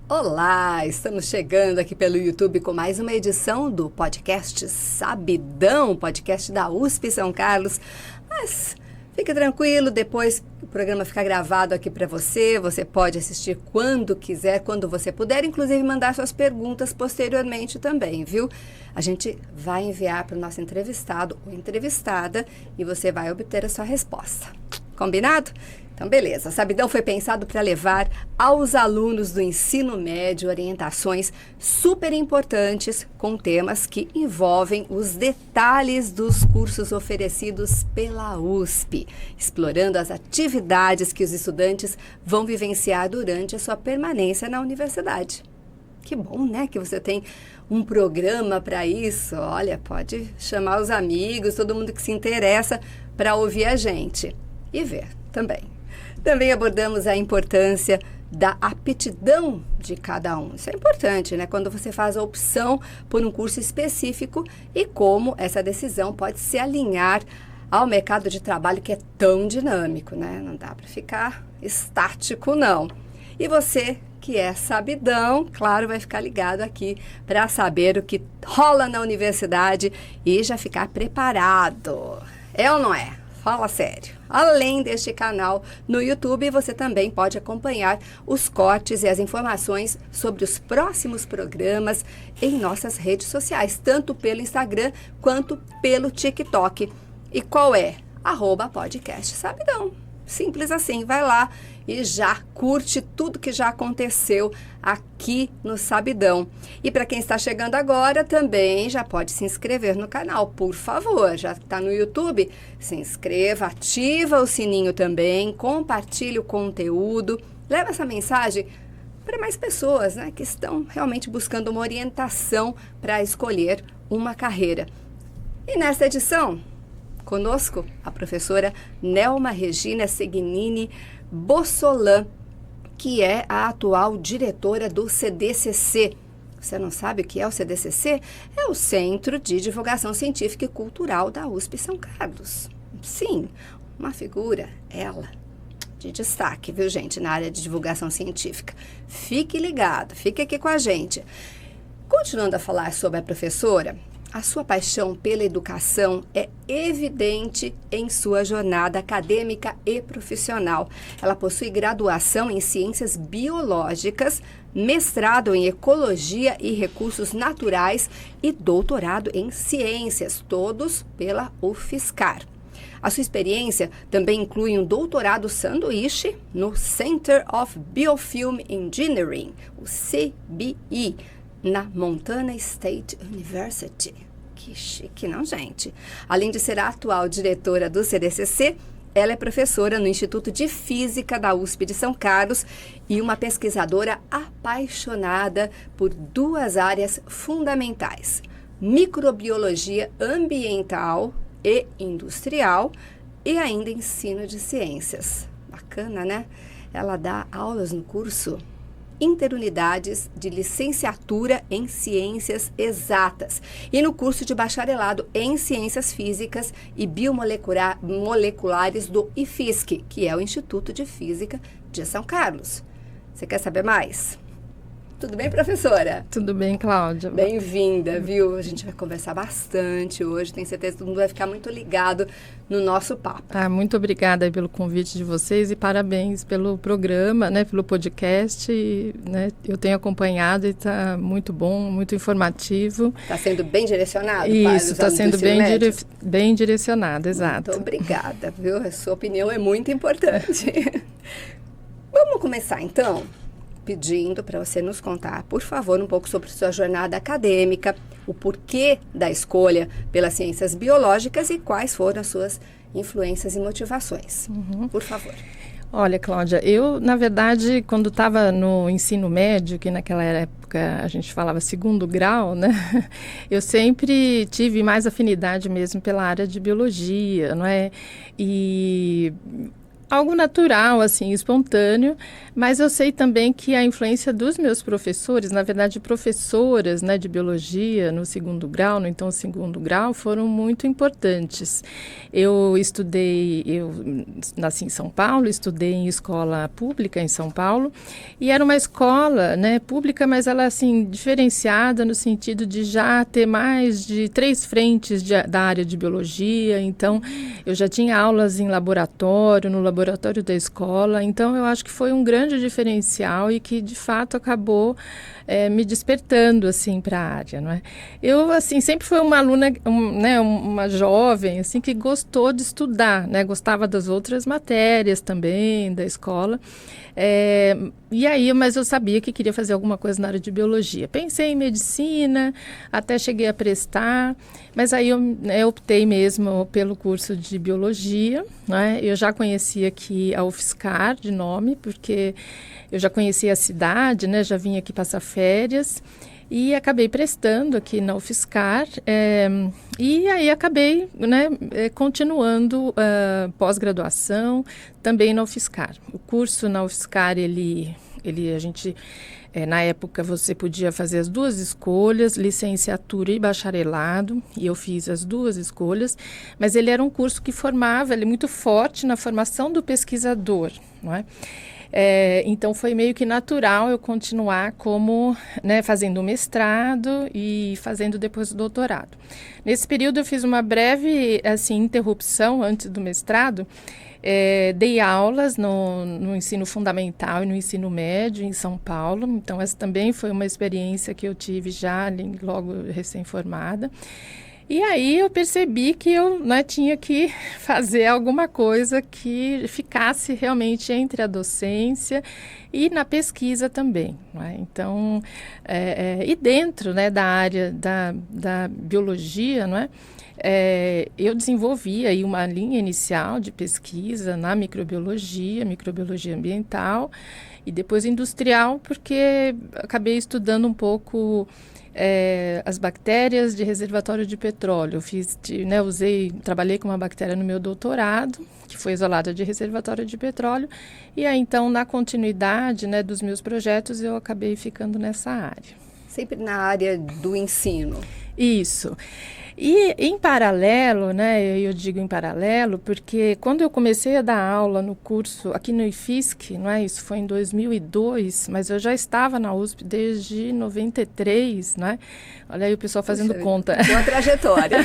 Olá, estamos chegando aqui pelo YouTube com mais uma edição do podcast Sabidão, podcast da USP São Carlos. Mas fique tranquilo, depois o programa fica gravado aqui para você. Você pode assistir quando quiser, quando você puder, inclusive mandar suas perguntas posteriormente também, viu? A gente vai enviar para o nosso entrevistado ou entrevistada e você vai obter a sua resposta. Combinado? Então, beleza. Sabidão foi pensado para levar aos alunos do ensino médio orientações super importantes com temas que envolvem os detalhes dos cursos oferecidos pela USP, explorando as atividades que os estudantes vão vivenciar durante a sua permanência na universidade. Que bom, né, que você tem um programa para isso. Olha, pode chamar os amigos, todo mundo que se interessa para ouvir a gente e ver também. Também abordamos a importância da aptidão de cada um. Isso é importante, né? Quando você faz a opção por um curso específico e como essa decisão pode se alinhar ao mercado de trabalho que é tão dinâmico, né? Não dá para ficar estático, não. E você que é sabidão, claro, vai ficar ligado aqui para saber o que rola na universidade e já ficar preparado. É ou não é? Fala sério. Além deste canal no YouTube, você também pode acompanhar os cortes e as informações sobre os próximos programas em nossas redes sociais, tanto pelo Instagram quanto pelo TikTok. E qual é? @podcastsabidão. Simples assim, vai lá e já curte tudo que já aconteceu aqui no Sabidão. E para quem está chegando agora, também já pode se inscrever no canal, por favor. Já está no YouTube, se inscreva, ativa o sininho também, compartilhe o conteúdo, leva essa mensagem para mais pessoas, né, que estão realmente buscando uma orientação para escolher uma carreira. E nesta edição, conosco, a professora Nelma Regina Segnini Bossolan, que é a atual diretora do CDCC. Você não sabe o que é o CDCC? É o Centro de Divulgação Científica e Cultural da USP São Carlos. Sim, uma figura, ela, de destaque, viu, gente, na área de divulgação científica. Fique ligado, fique aqui com a gente. Continuando a falar sobre a professora, a sua paixão pela educação é evidente em sua jornada acadêmica e profissional. Ela possui graduação em Ciências Biológicas, mestrado em Ecologia e Recursos Naturais e doutorado em Ciências, todos pela UFSCar. A sua experiência também inclui um doutorado sanduíche no Center of Biofilm Engineering, o CBE, na Montana State University. Que chique, não, gente? Além de ser a atual diretora do CDCC, ela é professora no Instituto de Física da USP de São Carlos e uma pesquisadora apaixonada por duas áreas fundamentais: microbiologia ambiental e industrial e ainda ensino de ciências. Bacana, né? Ela dá aulas no curso Interunidades de Licenciatura em Ciências Exatas e no curso de Bacharelado em Ciências Físicas e Biomoleculares do IFSC, que é o Instituto de Física de São Carlos. Você quer saber mais? Tudo bem, professora? Tudo bem, Cláudia. Bem-vinda, viu? A gente vai conversar bastante hoje, tenho certeza que todo mundo vai ficar muito ligado no nosso papo. Muito obrigada pelo convite de vocês e parabéns pelo programa, né, pelo podcast, né, eu tenho acompanhado e está muito bom, muito informativo. Está sendo bem direcionado? Isso, está sendo bem direcionado, exato. Muito obrigada, viu? A sua opinião é muito importante. Vamos começar, então, pedindo para você nos contar, por favor, um pouco sobre sua jornada acadêmica, o porquê da escolha pelas ciências biológicas e quais foram as suas influências e motivações. Por favor. Olha, Cláudia, eu, na verdade, quando estava no ensino médio, que naquela época a gente falava segundo grau, né? Eu sempre tive mais afinidade mesmo pela área de biologia, não é? E algo natural, assim, espontâneo, mas eu sei também que a influência dos meus professores, na verdade, professoras, né, de biologia no segundo grau, no então segundo grau, foram muito importantes. Eu nasci em São Paulo, estudei em escola pública em São Paulo, e era uma escola, né, pública, mas ela, assim, diferenciada no sentido de já ter mais de 3 frentes da área de biologia. Então, eu já tinha aulas em laboratório, no laboratório da escola, então eu acho que foi um grande diferencial e que de fato acabou me despertando assim para a área, não é? Eu assim sempre fui uma aluna, né, uma jovem assim que gostou de estudar, né? Gostava das outras matérias também da escola. E aí, mas eu sabia que queria fazer alguma coisa na área de biologia. Pensei em medicina, até cheguei a prestar, mas aí eu optei mesmo pelo curso de biologia, né? Eu já conhecia aqui a UFSCar de nome, porque eu já conhecia a cidade, né? Já vim aqui passar férias. E acabei prestando aqui na UFSCar, e aí acabei, né, continuando pós-graduação também na UFSCar. O curso na UFSCar, na época você podia fazer as 2 escolhas, licenciatura e bacharelado, e eu fiz as 2 escolhas, mas ele era um curso que formava, ele é muito forte na formação do pesquisador, não é? Então foi meio que natural eu continuar como, né, fazendo o mestrado e fazendo depois o doutorado. Nesse período eu fiz uma breve assim, interrupção antes do mestrado. Dei aulas no ensino fundamental e no ensino médio em São Paulo, então essa também foi uma experiência que eu tive já logo recém-formada. E aí eu percebi que eu, né, tinha que fazer alguma coisa que ficasse realmente entre a docência e na pesquisa também, né? Então, e dentro, né, da área da biologia, não é? Eu desenvolvi aí uma linha inicial de pesquisa na microbiologia ambiental e depois industrial, porque acabei estudando um pouco as bactérias de reservatório de petróleo. Trabalhei com uma bactéria no meu doutorado, que foi isolada de reservatório de petróleo, e aí então na continuidade, né, dos meus projetos eu acabei ficando nessa área. Sempre na área do ensino. Isso. E em paralelo, né, eu digo em paralelo, porque quando eu comecei a dar aula no curso aqui no IFSC, não é, isso foi em 2002, mas eu já estava na USP desde 93, né? Olha aí o pessoal fazendo conta. Boa trajetória.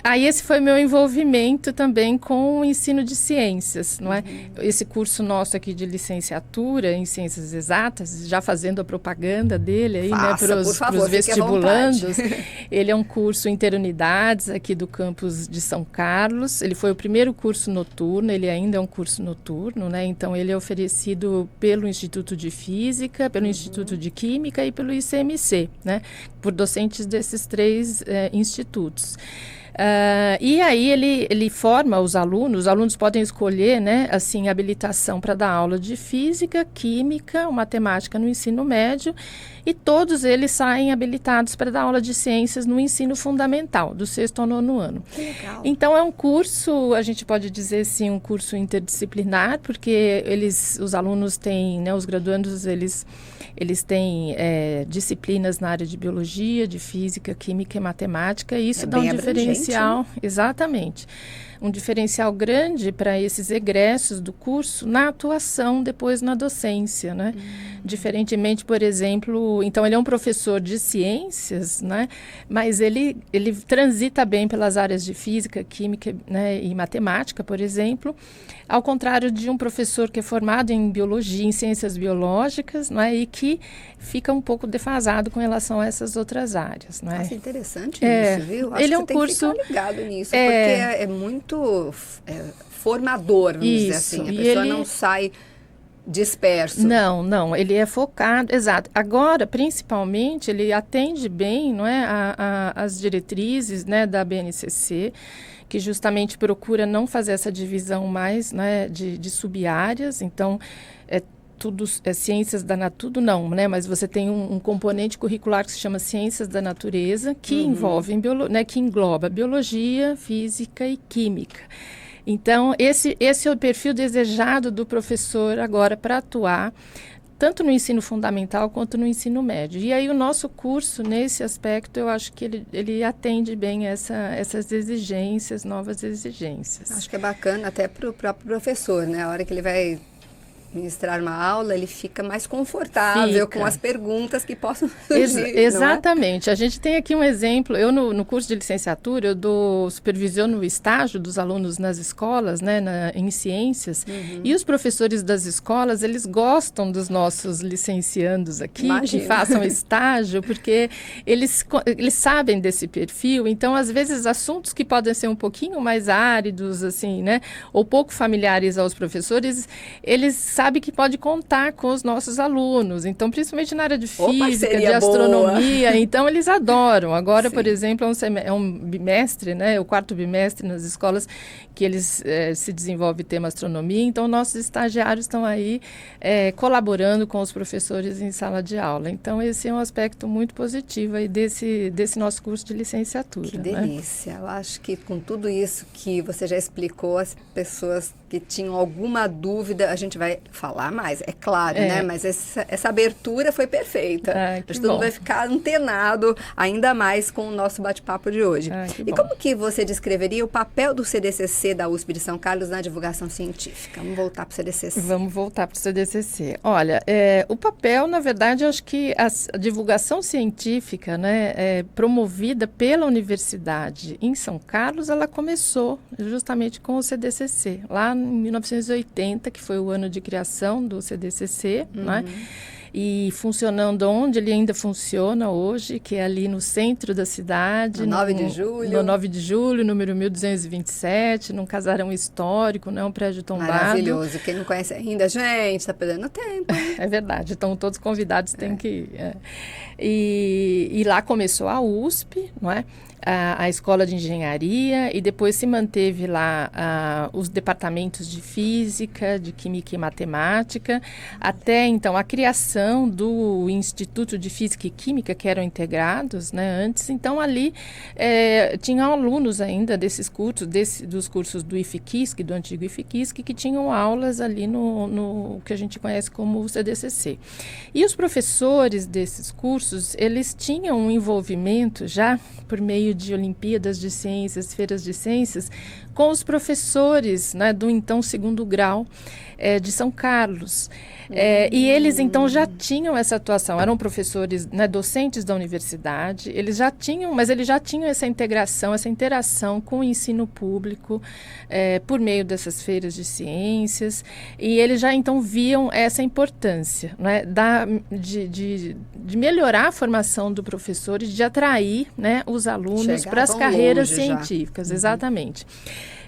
Aí esse foi meu envolvimento também com o ensino de ciências, não é? Esse curso nosso aqui de licenciatura em ciências exatas, já fazendo a propaganda dele aí, né, para os vestibulandos. Ele é um curso interunidades aqui do campus de São Carlos. Ele foi o primeiro curso noturno, ele ainda é um curso noturno, né? Então ele é oferecido pelo Instituto de Física, pelo Instituto de Química e pelo ICMC, né? Por docentes desses 3 institutos. E aí ele forma os alunos podem escolher, né, assim, habilitação para dar aula de física, química, matemática no ensino médio, e todos eles saem habilitados para dar aula de ciências no ensino fundamental, do 6º ao 9º ano. Que legal. Então é um curso, a gente pode dizer sim, um curso interdisciplinar, porque os alunos têm, né, os graduandos, eles têm disciplinas na área de biologia, de física, química e matemática, e isso dá um diferencial, né? Exatamente, um diferencial grande para esses egressos do curso na atuação depois na docência, né? Diferentemente, por exemplo, então ele é um professor de ciências, né? Mas ele transita bem pelas áreas de física, química, né, e matemática, por exemplo, ao contrário de um professor que é formado em biologia, em ciências biológicas, né, e que fica um pouco defasado com relação a essas outras áreas, né? Nossa, interessante isso, viu? Acho ele que um você curso tem que ficar ligado nisso, porque é muito formador, vamos dizer assim. A pessoa não sai disperso. Não, ele é focado, exato. Agora, principalmente, ele atende bem, não é, as diretrizes, né, da BNCC, que justamente procura não fazer essa divisão mais, né, de sub-áreas. Então, tudo ciências da natureza, não, né? Mas você tem um componente curricular que se chama ciências da natureza, que envolve, né, que engloba biologia, física e química. Então, esse é o perfil desejado do professor agora para atuar, tanto no ensino fundamental quanto no ensino médio. E aí o nosso curso, nesse aspecto, eu acho que ele atende bem essas exigências, novas exigências. Acho que é bacana até para o próprio professor, né? A hora que ele vai ministrar uma aula, ele fica mais confortável com as perguntas que possam surgir. Exatamente. A gente tem aqui um exemplo. Eu, no curso de licenciatura, eu supervisiono o estágio dos alunos nas escolas, né, em ciências. E os professores das escolas, eles gostam dos nossos licenciandos aqui, que façam estágio, porque eles sabem desse perfil. Então, às vezes, assuntos que podem ser um pouquinho mais áridos, assim, né, ou pouco familiares aos professores, eles sabem que pode contar com os nossos alunos. Então, principalmente na área de física, de astronomia, então eles adoram. Agora, por exemplo, é um bimestre, né, o 4º bimestre nas escolas que eles se desenvolve tema astronomia. Então, nossos estagiários estão aí colaborando com os professores em sala de aula. Então, esse é um aspecto muito positivo aí desse nosso curso de licenciatura. Que delícia. Eu acho que com tudo isso que você já explicou, as pessoas que tinham alguma dúvida, a gente vai falar mais, é claro, né? Mas essa abertura foi perfeita. Todo mundo vai ficar antenado ainda mais com o nosso bate-papo de hoje. E como que você descreveria o papel do CDCC da USP de São Carlos na divulgação científica? Vamos voltar para o CDCC. Vamos voltar para o CDCC. Olha, o papel, na verdade, eu acho que a divulgação científica, né, promovida pela universidade em São Carlos, ela começou justamente com o CDCC, lá em 1980, que foi o ano de criação do CDCC, né? E funcionando onde ele ainda funciona hoje, que é ali no centro da cidade. No 9 de julho. No 9 de julho, número 1227, num casarão histórico, né, um prédio tombado. Maravilhoso. Quem não conhece ainda, gente, está perdendo tempo. É verdade. Então, todos convidados têm que ir. E lá começou a USP, não é? A Escola de Engenharia, e depois se manteve lá os departamentos de Física, de Química e Matemática, até então a criação do Instituto de Física e Química, que eram integrados, né, antes. Então, ali tinham alunos ainda desses cursos, dos cursos do IFQISC, do antigo IFQISC, que tinham aulas ali no que a gente conhece como o CDCC. E os professores desses cursos, eles tinham um envolvimento já por meio de Olimpíadas de Ciências, feiras de ciências, com os professores, né, do então 2º grau de São Carlos. E eles, então, já tinham essa atuação, eram professores, né, docentes da universidade, eles já tinham essa integração, essa interação com o ensino público por meio dessas feiras de ciências, e eles já, então, viam essa importância, né, de melhorar a formação do professor e de atrair, né, os alunos para as carreiras científicas, exatamente.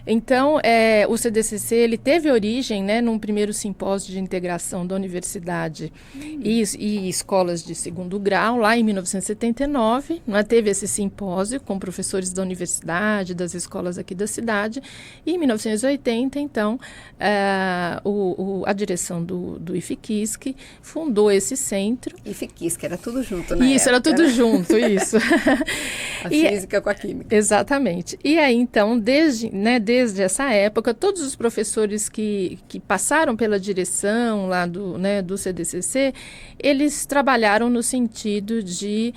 Então, o CDCC, ele teve origem, né, num primeiro simpósio de integração da universidade e escolas de 2º grau, lá em 1979, né, teve esse simpósio com professores da universidade, das escolas aqui da cidade, e em 1980, então, a direção do IFQISC fundou esse centro. IFQISC, era tudo junto, né? Isso, era tudo junto, isso. A física com a química. Exatamente. E aí, então, desde essa época, todos os professores que passaram pela direção lá do CDCC, eles trabalharam no sentido de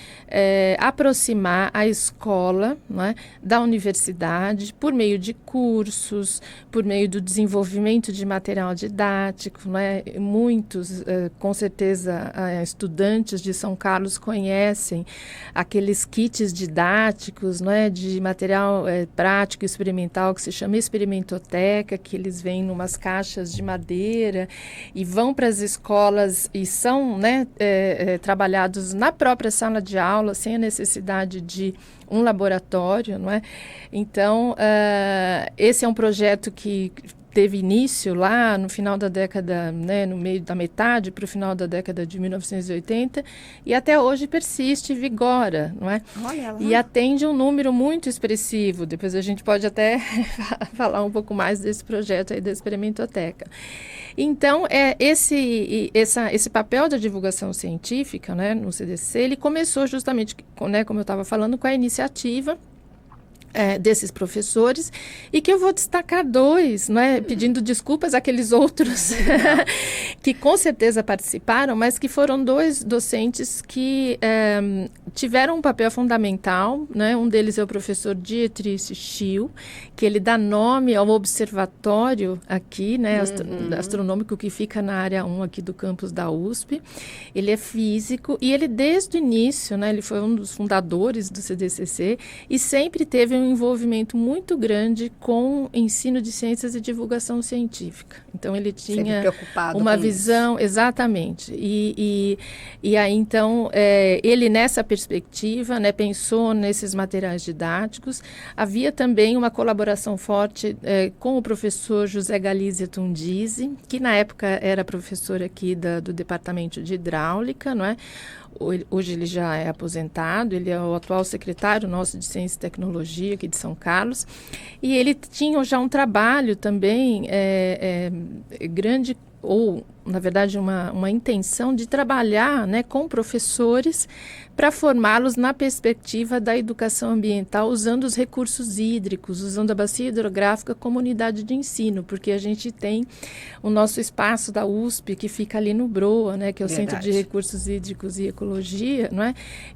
aproximar a escola, né, da universidade por meio de cursos, por meio do desenvolvimento de material didático, né? Muitos, com certeza, estudantes de São Carlos conhecem aqueles kits didáticos, né, de material prático e experimental que se chama experimentoteca, que eles vêm numas caixas de madeira e vão para as escolas e são, né, trabalhados na própria sala de aula, sem a necessidade de um laboratório, não é? Então, esse é um projeto que teve início lá no final da década, né, no meio da metade para o final da década de 1980, e até hoje persiste e vigora, não é? Olha lá. E atende um número muito expressivo. Depois a gente pode até falar um pouco mais desse projeto aí da Experimentoteca. Então, esse papel da divulgação científica, né, no CDC, ele começou justamente, né, como eu estava falando, com a iniciativa desses professores, e que eu vou destacar dois, pedindo desculpas àqueles outros que com certeza participaram, mas que foram dois docentes que tiveram um papel fundamental, Um deles é o professor Dietrich Schill, que ele dá nome ao observatório aqui, astronômico, que fica na área 1 aqui do campus da USP. Ele é físico e ele desde o início, ele foi um dos fundadores do CDCC e sempre teve um envolvimento muito grande com ensino de ciências e divulgação científica. Então, ele tinha uma visão, isso. Exatamente. E aí, então, ele nessa perspectiva, pensou nesses materiais didáticos. Havia também uma colaboração forte com o professor José Galizia Tundisi, que na época era professor aqui do Departamento de Hidráulica, Hoje ele já é aposentado, ele é o atual secretário nosso de Ciência e Tecnologia aqui de São Carlos, e ele tinha já um trabalho também grande, ou na verdade uma intenção de trabalhar com professores para formá-los na perspectiva da educação ambiental, usando os recursos hídricos, usando a bacia hidrográfica como unidade de ensino, porque a gente tem o nosso espaço da USP, que fica ali no BROA, que é o Verdade. Centro de Recursos Hídricos e Ecologia,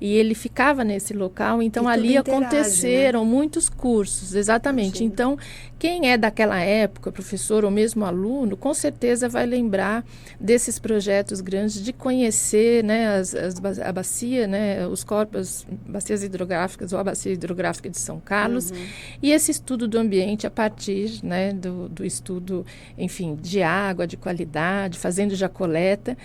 e ele ficava nesse local, então ali aconteceram muitos cursos, exatamente. Imagina. Então, quem é daquela época, professor ou mesmo aluno, com certeza vai lembrar desses projetos grandes, de conhecer a bacia, os corpos, bacias hidrográficas ou a bacia hidrográfica de São Carlos, e esse estudo do ambiente a partir do estudo, enfim, de água, de qualidade, fazendo já coleta,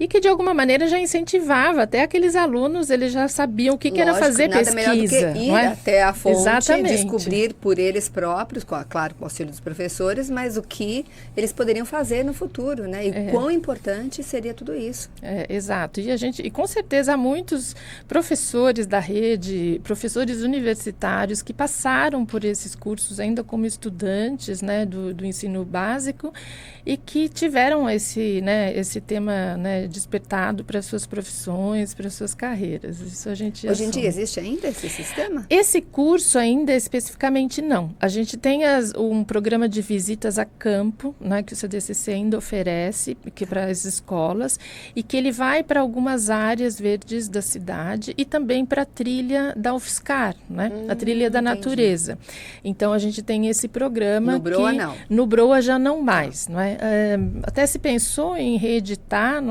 e que de alguma maneira já incentivava até aqueles alunos, eles já sabiam o que era fazer pesquisa. Nada melhor do que ir até a fonte, Exatamente. descobrir por eles próprios, claro, com o auxílio dos professores, mas o que eles poderiam fazer no futuro, E quão importante seria tudo isso. Exato. E com certeza há muitos professores da rede, professores universitários que passaram por esses cursos ainda como estudantes, do ensino básico, e que tiveram esse tema, despertado para suas profissões, para suas carreiras. Isso a gente Hoje em dia existe ainda esse sistema? Esse curso ainda especificamente não. A gente tem um programa de visitas a campo, que o CDCC ainda oferece para as escolas, e que ele vai para algumas áreas verdes da cidade e também para a trilha da UFSCar, a trilha da natureza. Então a gente tem esse programa. No BROA não. No BROA já não mais, até se pensou em reeditar,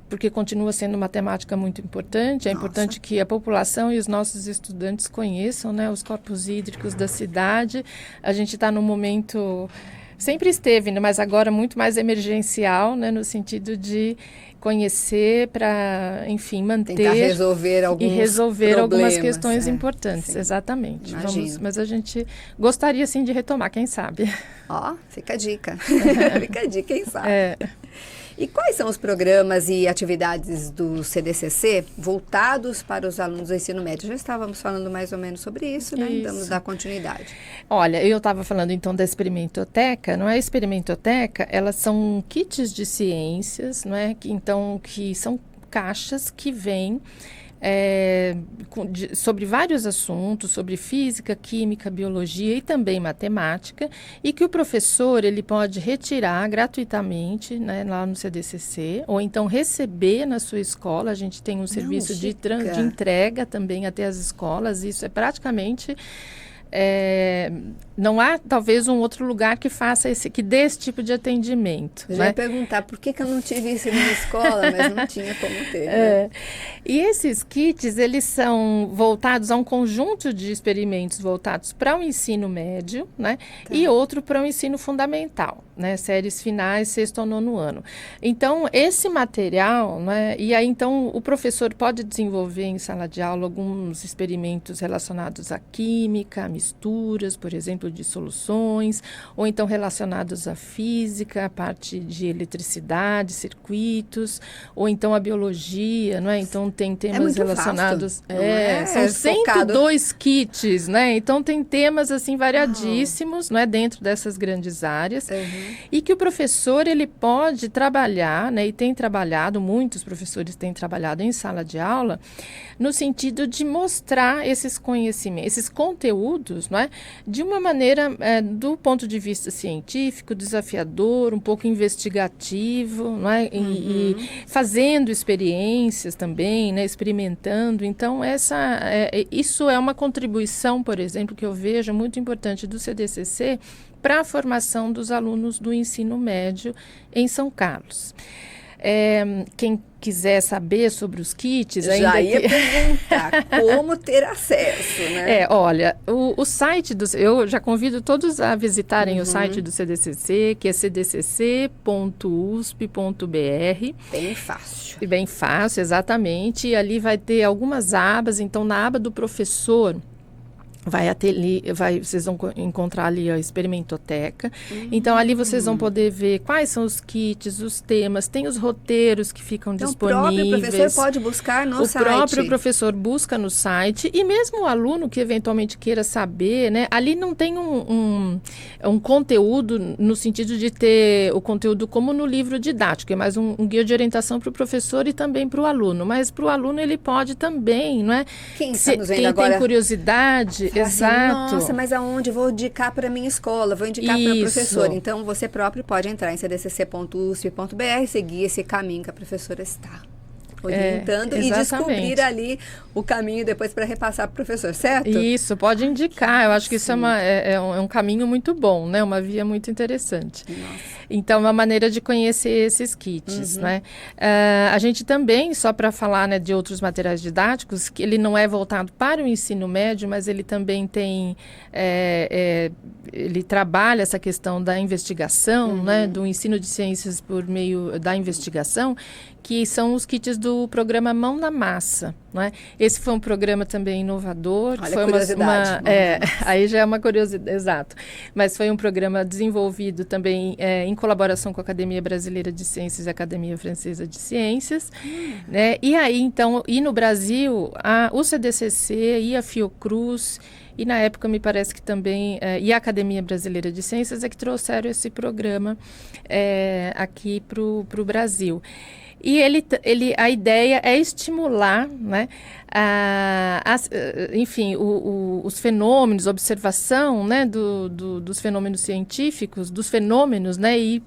porque continua sendo uma temática muito importante. É importante que a população e os nossos estudantes conheçam, os corpos hídricos da cidade. A gente está num momento, sempre esteve, mas agora muito mais emergencial, no sentido de conhecer para, enfim, manter tentar resolver algumas questões importantes, sim. Exatamente. Mas a gente gostaria sim de retomar, quem sabe. Fica a dica. Fica a dica, quem sabe. E quais são os programas e atividades do CDCC voltados para os alunos do ensino médio? Já estávamos falando mais ou menos sobre isso, Isso. Vamos dar continuidade. Olha, eu estava falando então da experimentoteca. Não é experimentoteca, elas são kits de ciências, que são caixas que vêm sobre vários assuntos, sobre física, química, biologia e também matemática, e que o professor ele pode retirar gratuitamente lá no CDCC, ou então receber na sua escola. A gente tem um serviço de entrega também até as escolas. Isso é praticamente... não há talvez um outro lugar que que dê esse tipo de atendimento. Eu já ia perguntar por que eu não tive isso na escola, mas não tinha como ter. E esses kits, eles são voltados a um conjunto de experimentos voltados para o ensino médio, e outro para o ensino fundamental, séries finais, 6º ao 9º ano. Então, esse material, e aí então o professor pode desenvolver em sala de aula alguns experimentos relacionados à química, à misturas, por exemplo, de soluções, ou então relacionados à física, a parte de eletricidade, circuitos, ou então a biologia, não é? Então tem temas relacionados... São 102 kits, né? Então tem temas assim variadíssimos, não é? Dentro dessas grandes áreas, e que o professor ele pode trabalhar, né? E tem trabalhado, muitos professores têm trabalhado em sala de aula, no sentido de mostrar esses conhecimentos, esses conteúdos, não é? De uma maneira, do ponto de vista científico, desafiador, um pouco investigativo, não é? E fazendo experiências também, né? Experimentando. Então, isso é uma contribuição, por exemplo, que eu vejo muito importante do CDCC para a formação dos alunos do ensino médio em São Carlos. Quem quiser saber sobre os kits... Já ia perguntar como ter acesso, né? Olha, o site eu já convido todos a visitarem o site do CDCC, que é cdcc.usp.br. Bem fácil. Bem fácil, exatamente. E ali vai ter algumas abas. Então, na aba do professor... vocês vão encontrar ali a experimentoteca. Então, ali vocês vão poder ver quais são os kits, os temas, tem os roteiros que ficam disponíveis. O próprio professor pode buscar no site. O próprio professor busca no site. E mesmo o aluno que eventualmente queira saber, né? Ali não tem um conteúdo no sentido de ter o conteúdo como no livro didático. É mais um guia de orientação para o professor e também para o aluno. Mas para o aluno ele pode também, não é? Quem tem curiosidade... Exato. Nossa, mas aonde? Vou indicar para a minha escola, vou indicar para o professor. Então, você próprio pode entrar em cdcc.usp.br, seguir esse caminho que a professora está orientando e descobrir ali o caminho depois para repassar para o professor, certo? Isso, pode indicar. Eu acho que isso é um caminho muito bom, né? Uma via muito interessante. Nossa. Então, uma maneira de conhecer esses kits, né? A gente também, só para falar, né, de outros materiais didáticos, que ele não é voltado para o ensino médio, mas ele também tem... ele trabalha essa questão da investigação, né? Do ensino de ciências por meio da investigação, que são os kits do programa Mão na Massa, não é? Esse foi um programa também inovador. Olha, foi curiosidade. Aí já é uma curiosidade, exato. Mas foi um programa desenvolvido também em colaboração com a Academia Brasileira de Ciências e a Academia Francesa de Ciências, né? E aí, então, no Brasil, o CDCC e a Fiocruz, e na época me parece que também, e a Academia Brasileira de Ciências é que trouxeram esse programa aqui para o Brasil. E a ideia é estimular, né, enfim, os fenômenos, observação, né, dos fenômenos científicos, dos fenômenos, né, e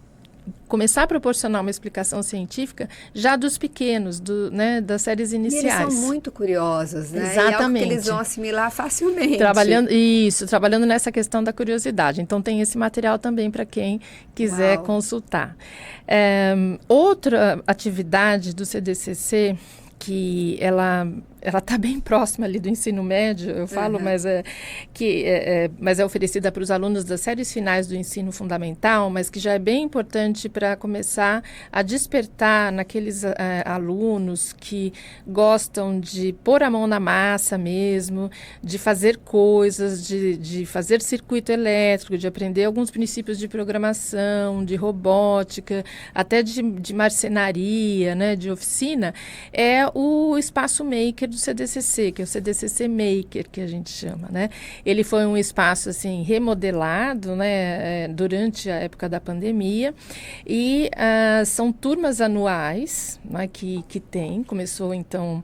começar a proporcionar uma explicação científica já dos pequenos, né, das séries iniciais. E eles são muito curiosos, né? Exatamente. E é algo que eles vão assimilar facilmente. Trabalhando nessa questão da curiosidade. Então, tem esse material também para quem quiser consultar. Outra atividade do CDCC, que ela está bem próxima ali do ensino médio, eu falo, mas é oferecida para os alunos das séries finais do ensino fundamental, mas que já é bem importante para começar a despertar naqueles alunos que gostam de pôr a mão na massa mesmo, de fazer coisas, de fazer circuito elétrico, de aprender alguns princípios de programação, de robótica, até de marcenaria, né, de oficina, é o espaço maker do CDCC, que é o CDCC Maker, que a gente chama, né? Ele foi um espaço, assim, remodelado, né, durante a época da pandemia, e são turmas anuais, né, que começou, então,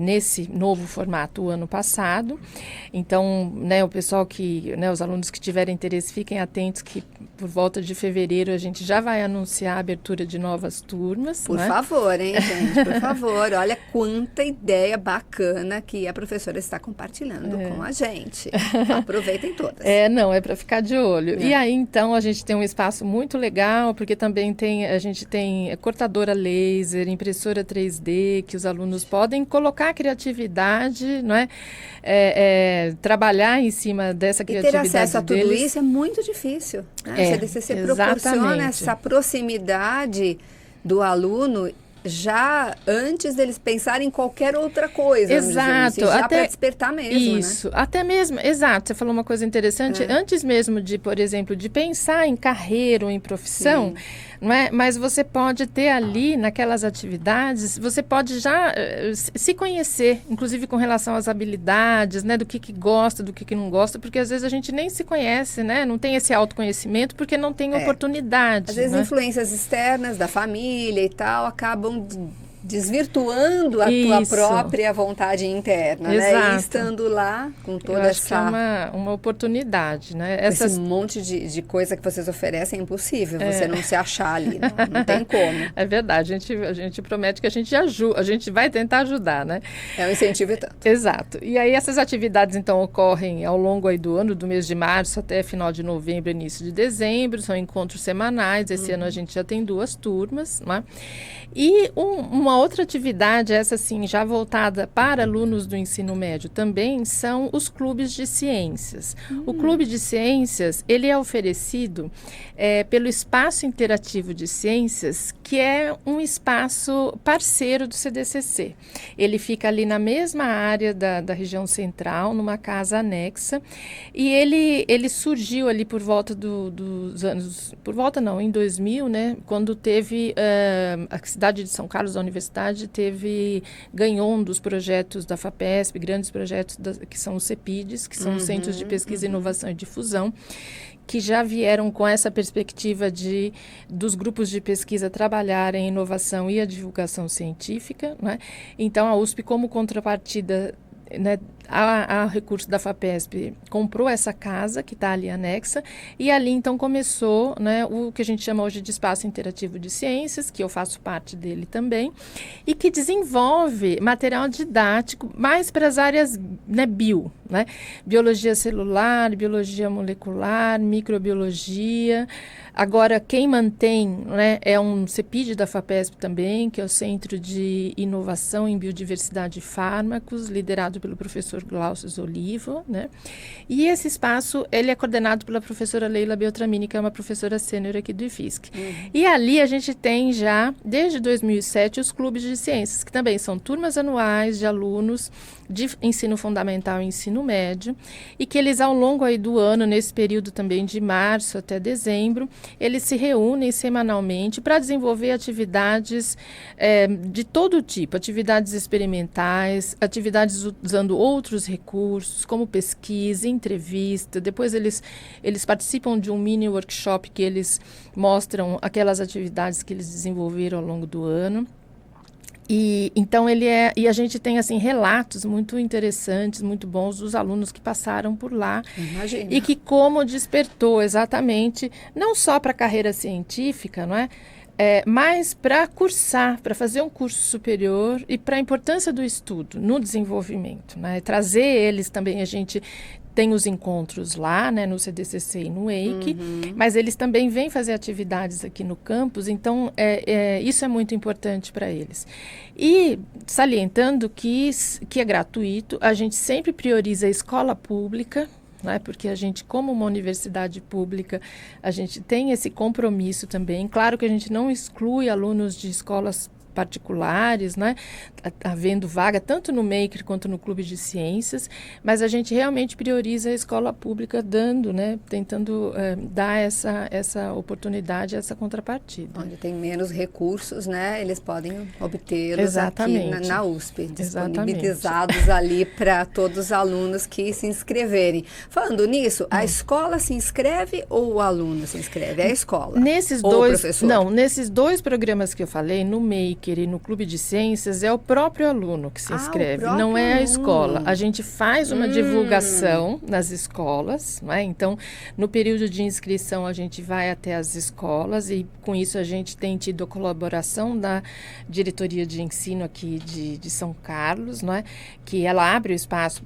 nesse novo formato o ano passado. Então, né, o pessoal os alunos que tiverem interesse, fiquem atentos que por volta de fevereiro a gente já vai anunciar a abertura de novas turmas. Por favor, hein, gente, por favor. Olha quanta ideia bacana que a professora está compartilhando com a gente. Aproveitem todas. É para ficar de olho. E aí, então, a gente tem um espaço muito legal, porque também a gente tem cortadora laser, impressora 3D, que os alunos podem colocar a criatividade, não é? Trabalhar em cima dessa criatividade deles. E ter acesso a tudo deles. Isso é muito difícil. Né? O CDCC proporciona essa proximidade do aluno já antes deles pensarem em qualquer outra coisa. Exato. Dizer, já para despertar mesmo, isso, né? Até mesmo, exato, você falou uma coisa interessante, antes mesmo de, por exemplo, de pensar em carreira ou em profissão, não é? Mas você pode ter ali, naquelas atividades, você pode já se conhecer, inclusive com relação às habilidades, né? Do que gosta, do que não gosta, porque às vezes a gente nem se conhece, né? Não tem esse autoconhecimento porque não tem oportunidade. Às vezes influências externas da família e tal acabam desvirtuando a tua própria vontade interna, né? E estando lá com toda Eu acho que é uma oportunidade, né? Esse monte de coisa que vocês oferecem é impossível você não se achar ali, não tem como. É verdade, a gente promete que a gente ajuda, a gente vai tentar ajudar, né? É um incentivo e tanto. Exato. E aí essas atividades, então, ocorrem ao longo aí do ano, do mês de março até final de novembro, início de dezembro, são encontros semanais, esse ano a gente já tem 2 turmas, né? E uma outra atividade, essa sim, já voltada para alunos do ensino médio também, são os clubes de ciências. O clube de ciências, ele é oferecido pelo Espaço Interativo de Ciências, que é um espaço parceiro do CDCC. Ele fica ali na mesma área da região central, numa casa anexa, e ele surgiu ali por volta dos anos, por volta não, em 2000, né, quando teve a cidade de São Carlos, da universidade, ganhou um dos projetos da FAPESP, grandes projetos que são os CEPIDs, que são os Centros de Pesquisa, Inovação e Difusão, que já vieram com essa perspectiva dos grupos de pesquisa trabalharem a inovação e a divulgação científica, né? Então, a USP, como contrapartida, né, a recurso da FAPESP, comprou essa casa que está ali anexa, e ali então começou, né, o que a gente chama hoje de Espaço Interativo de Ciências, que eu faço parte dele também, e que desenvolve material didático mais para as áreas, né, né, biologia celular, biologia molecular, microbiologia. Agora, quem mantém, né, é um CEPID da FAPESP também, que é o Centro de Inovação em Biodiversidade e Fármacos, liderado pelo professor Glaucio Olivo, né? E esse espaço, ele é coordenado pela professora Leila Beltramini, que é uma professora sênior aqui do IFSC. E ali a gente tem já, desde 2007, os clubes de ciências, que também são turmas anuais de alunos de ensino fundamental e ensino médio, e que eles, ao longo aí do ano, nesse período também de março até dezembro, eles se reúnem semanalmente para desenvolver atividades de todo tipo, atividades experimentais, atividades usando outros recursos, como pesquisa, entrevista. Depois eles participam de um mini workshop que eles mostram aquelas atividades que eles desenvolveram ao longo do ano. E então e a gente tem assim relatos muito interessantes, muito bons dos alunos que passaram por lá. Imagina. E que como despertou exatamente, não só para a carreira científica, não é? Mas para cursar, para fazer um curso superior e para a importância do estudo no desenvolvimento, né? Trazer eles também, a gente tem os encontros lá, né, no CDCC e no EIC, mas eles também vêm fazer atividades aqui no campus, então isso é muito importante para eles. E salientando que é gratuito, a gente sempre prioriza a escola pública, né, porque a gente, como uma universidade pública, a gente tem esse compromisso também. Claro que a gente não exclui alunos de escolas particulares, né, havendo vaga tanto no Maker quanto no Clube de Ciências, mas a gente realmente prioriza a escola pública tentando dar essa oportunidade, essa contrapartida. Onde tem menos recursos, né, eles podem obtê-los aqui na USP, disponibilizados ali para todos os alunos que se inscreverem. Falando nisso, a escola se inscreve ou o aluno se inscreve? É a escola? Nesses dois programas que eu falei, no Maker e no Clube de Ciências, é o próprio aluno que se inscreve, não é a escola. A gente faz uma divulgação nas escolas, né? Então, no período de inscrição, a gente vai até as escolas e, com isso, a gente tem tido a colaboração da diretoria de ensino aqui de São Carlos, né? Que ela abre o espaço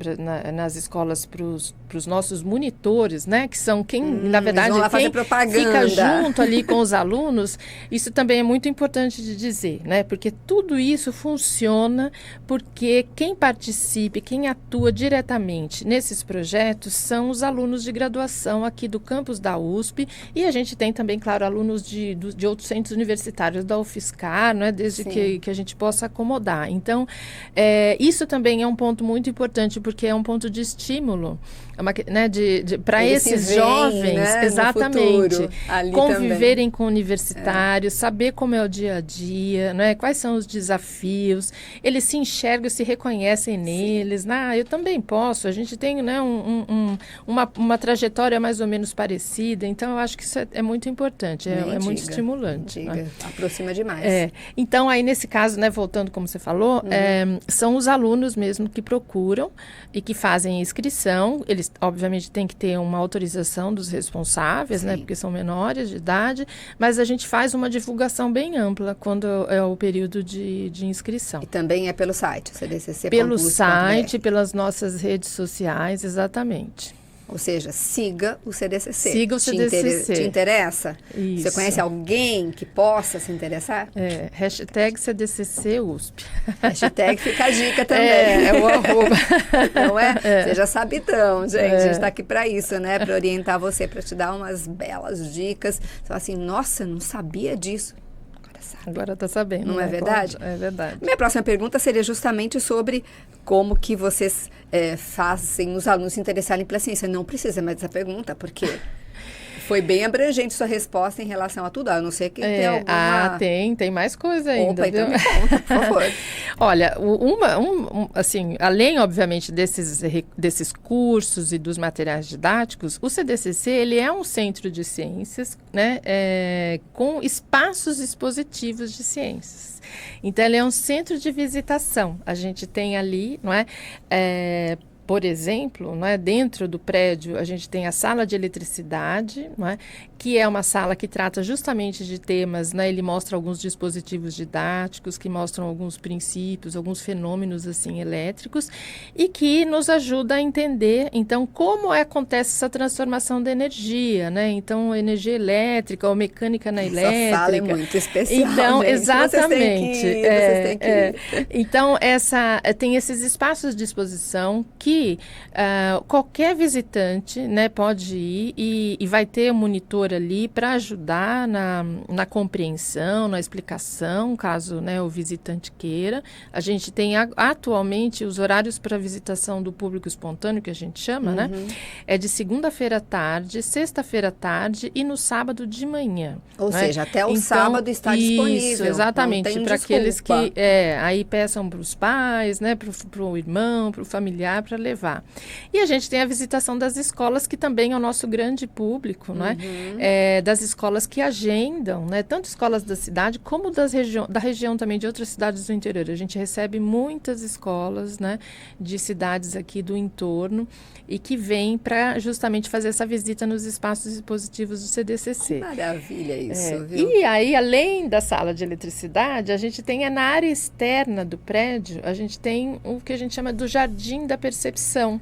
nas escolas para os os nossos monitores, né, que são quem, na verdade, vão lá fazer quem propaganda. fica junto ali com os alunos, isso também é muito importante de dizer, né, porque tudo isso funciona porque quem participa, quem atua diretamente nesses projetos são os alunos de graduação aqui do campus da USP, e a gente tem também, claro, alunos de outros centros universitários da UFSCar, né, desde que a gente possa acomodar. Então, isso também é um ponto muito importante, porque é um ponto de estímulo, né, para esses jovens, né, exatamente, conviverem também com universitários, saber como é o dia a dia, né, quais são os desafios, eles se enxergam, se reconhecem neles, eu também posso, a gente tem, né, uma trajetória mais ou menos parecida, então eu acho que isso é muito importante, é muito estimulante. Né? Aproxima demais. Então, aí nesse caso, né, voltando como você falou, são os alunos mesmo que procuram e que fazem inscrição. Eles, obviamente, têm que ter uma autorização dos responsáveis, né, porque são menores de idade, mas a gente faz uma divulgação bem ampla quando é o período de inscrição. E também é pelo site, cdcc.usp.br. Pelo site, pelas nossas redes sociais, exatamente. Ou seja, siga o CDCC. Siga o CDCC. Te interessa? Isso. Você conhece alguém que possa se interessar? Hashtag CDCC USP. Hashtag fica a dica também. É o arroba. Não é? Você já sabe então, gente. A gente está aqui para isso, né? Para orientar você, para te dar umas belas dicas. Você fala assim, nossa, não sabia disso. Agora está sabendo. Não é verdade? É verdade. Minha próxima pergunta seria justamente sobre como que vocês fazem os alunos se interessarem pela ciência. Não precisa mais dessa pergunta, porque foi bem abrangente sua resposta em relação a tudo. A não ser que tem alguma... tem mais coisa ainda. Opa, então me conta, por favor. Olha, assim, além, obviamente, desses cursos e dos materiais didáticos, o CDCC, ele é um centro de ciências, né, com espaços expositivos de ciências. Então, ele é um centro de visitação. A gente tem ali, não é, por exemplo, não é, dentro do prédio, a gente tem a sala de eletricidade, não é, que é uma sala que trata justamente de temas, né, ele mostra alguns dispositivos didáticos que mostram alguns princípios, alguns fenômenos assim elétricos e que nos ajuda a entender, então, como acontece essa transformação da energia, né? Então, energia elétrica ou mecânica na elétrica. Essa sala é muito especial, então, gente. exatamente. Vocês têm que ir. Então, tem esses espaços de exposição que qualquer visitante, né, pode ir e vai ter um monitor ali para ajudar na compreensão, na explicação, caso, né, o visitante queira. A gente tem atualmente os horários para visitação do público espontâneo, que a gente chama, né? É de segunda-feira à tarde, sexta-feira à tarde e no sábado de manhã. Ou né? seja, até o sábado está disponível. Isso, exatamente, para aqueles que aí peçam para os pais, né, para o irmão, para o familiar, para levar. E a gente tem a visitação das escolas, que também é o nosso grande público, né? Das escolas que agendam, né, tanto escolas da cidade como da região também de outras cidades do interior. A gente recebe muitas escolas, né, de cidades aqui do entorno e que vêm para justamente fazer essa visita nos espaços expositivos do CDCC. Que maravilha isso, viu? E aí, além da sala de eletricidade, a gente tem na área externa do prédio, a gente tem o que a gente chama do Jardim da Percepção.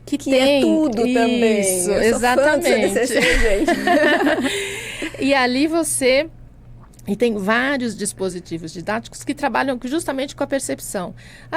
Que tem é tudo também. Isso, eu exatamente. Sou fã do CDCC, gente. E ali você... E tem vários dispositivos didáticos que trabalham justamente com a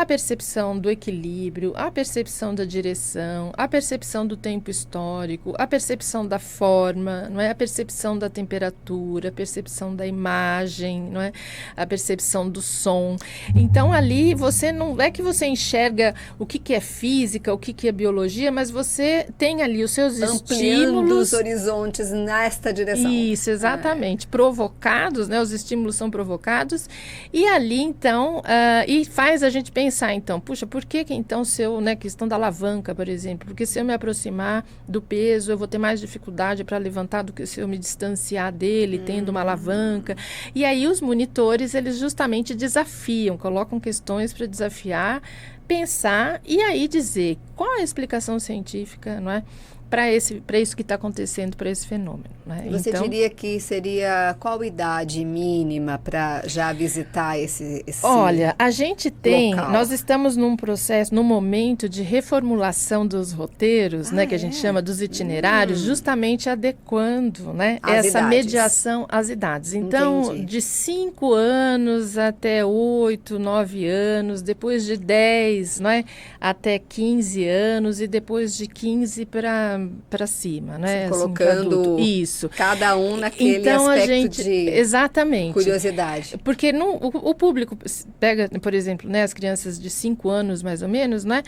percepção do equilíbrio, a percepção da direção, a percepção do tempo histórico, a percepção da forma, não é? A percepção da temperatura, a percepção da imagem, não é? A percepção do som. Então, ali você não é que você enxerga o que é física, o que é biologia, mas você tem ali os seus ampliando os horizontes nesta direção. Isso, exatamente. Provocados, né? Os estímulos são provocados e ali, então, e faz a gente pensar, então, puxa, por que então se eu, né, questão da alavanca, por exemplo, porque se eu me aproximar do peso, eu vou ter mais dificuldade para levantar do que se eu me distanciar dele, tendo uma alavanca. E aí os monitores, eles justamente desafiam, colocam questões para desafiar, pensar e aí dizer qual é a explicação científica, não é? para isso que está acontecendo, para esse fenômeno. Né? Você então, diria que seria qual idade mínima para já visitar esse olha, a gente tem, local? Nós estamos num processo, num momento de reformulação dos roteiros, né, que a gente chama dos itinerários, justamente adequando, né, essa mediação às idades. Então, Entendi. de 5 anos até 8, 9 anos, depois de 10, né, até 15 anos e depois de 15 para cima, né? Assim, colocando isso. Cada um naquele então, aspecto de exatamente. curiosidade. Porque o público pega, por exemplo, né, as crianças de 5 anos, mais ou menos, né?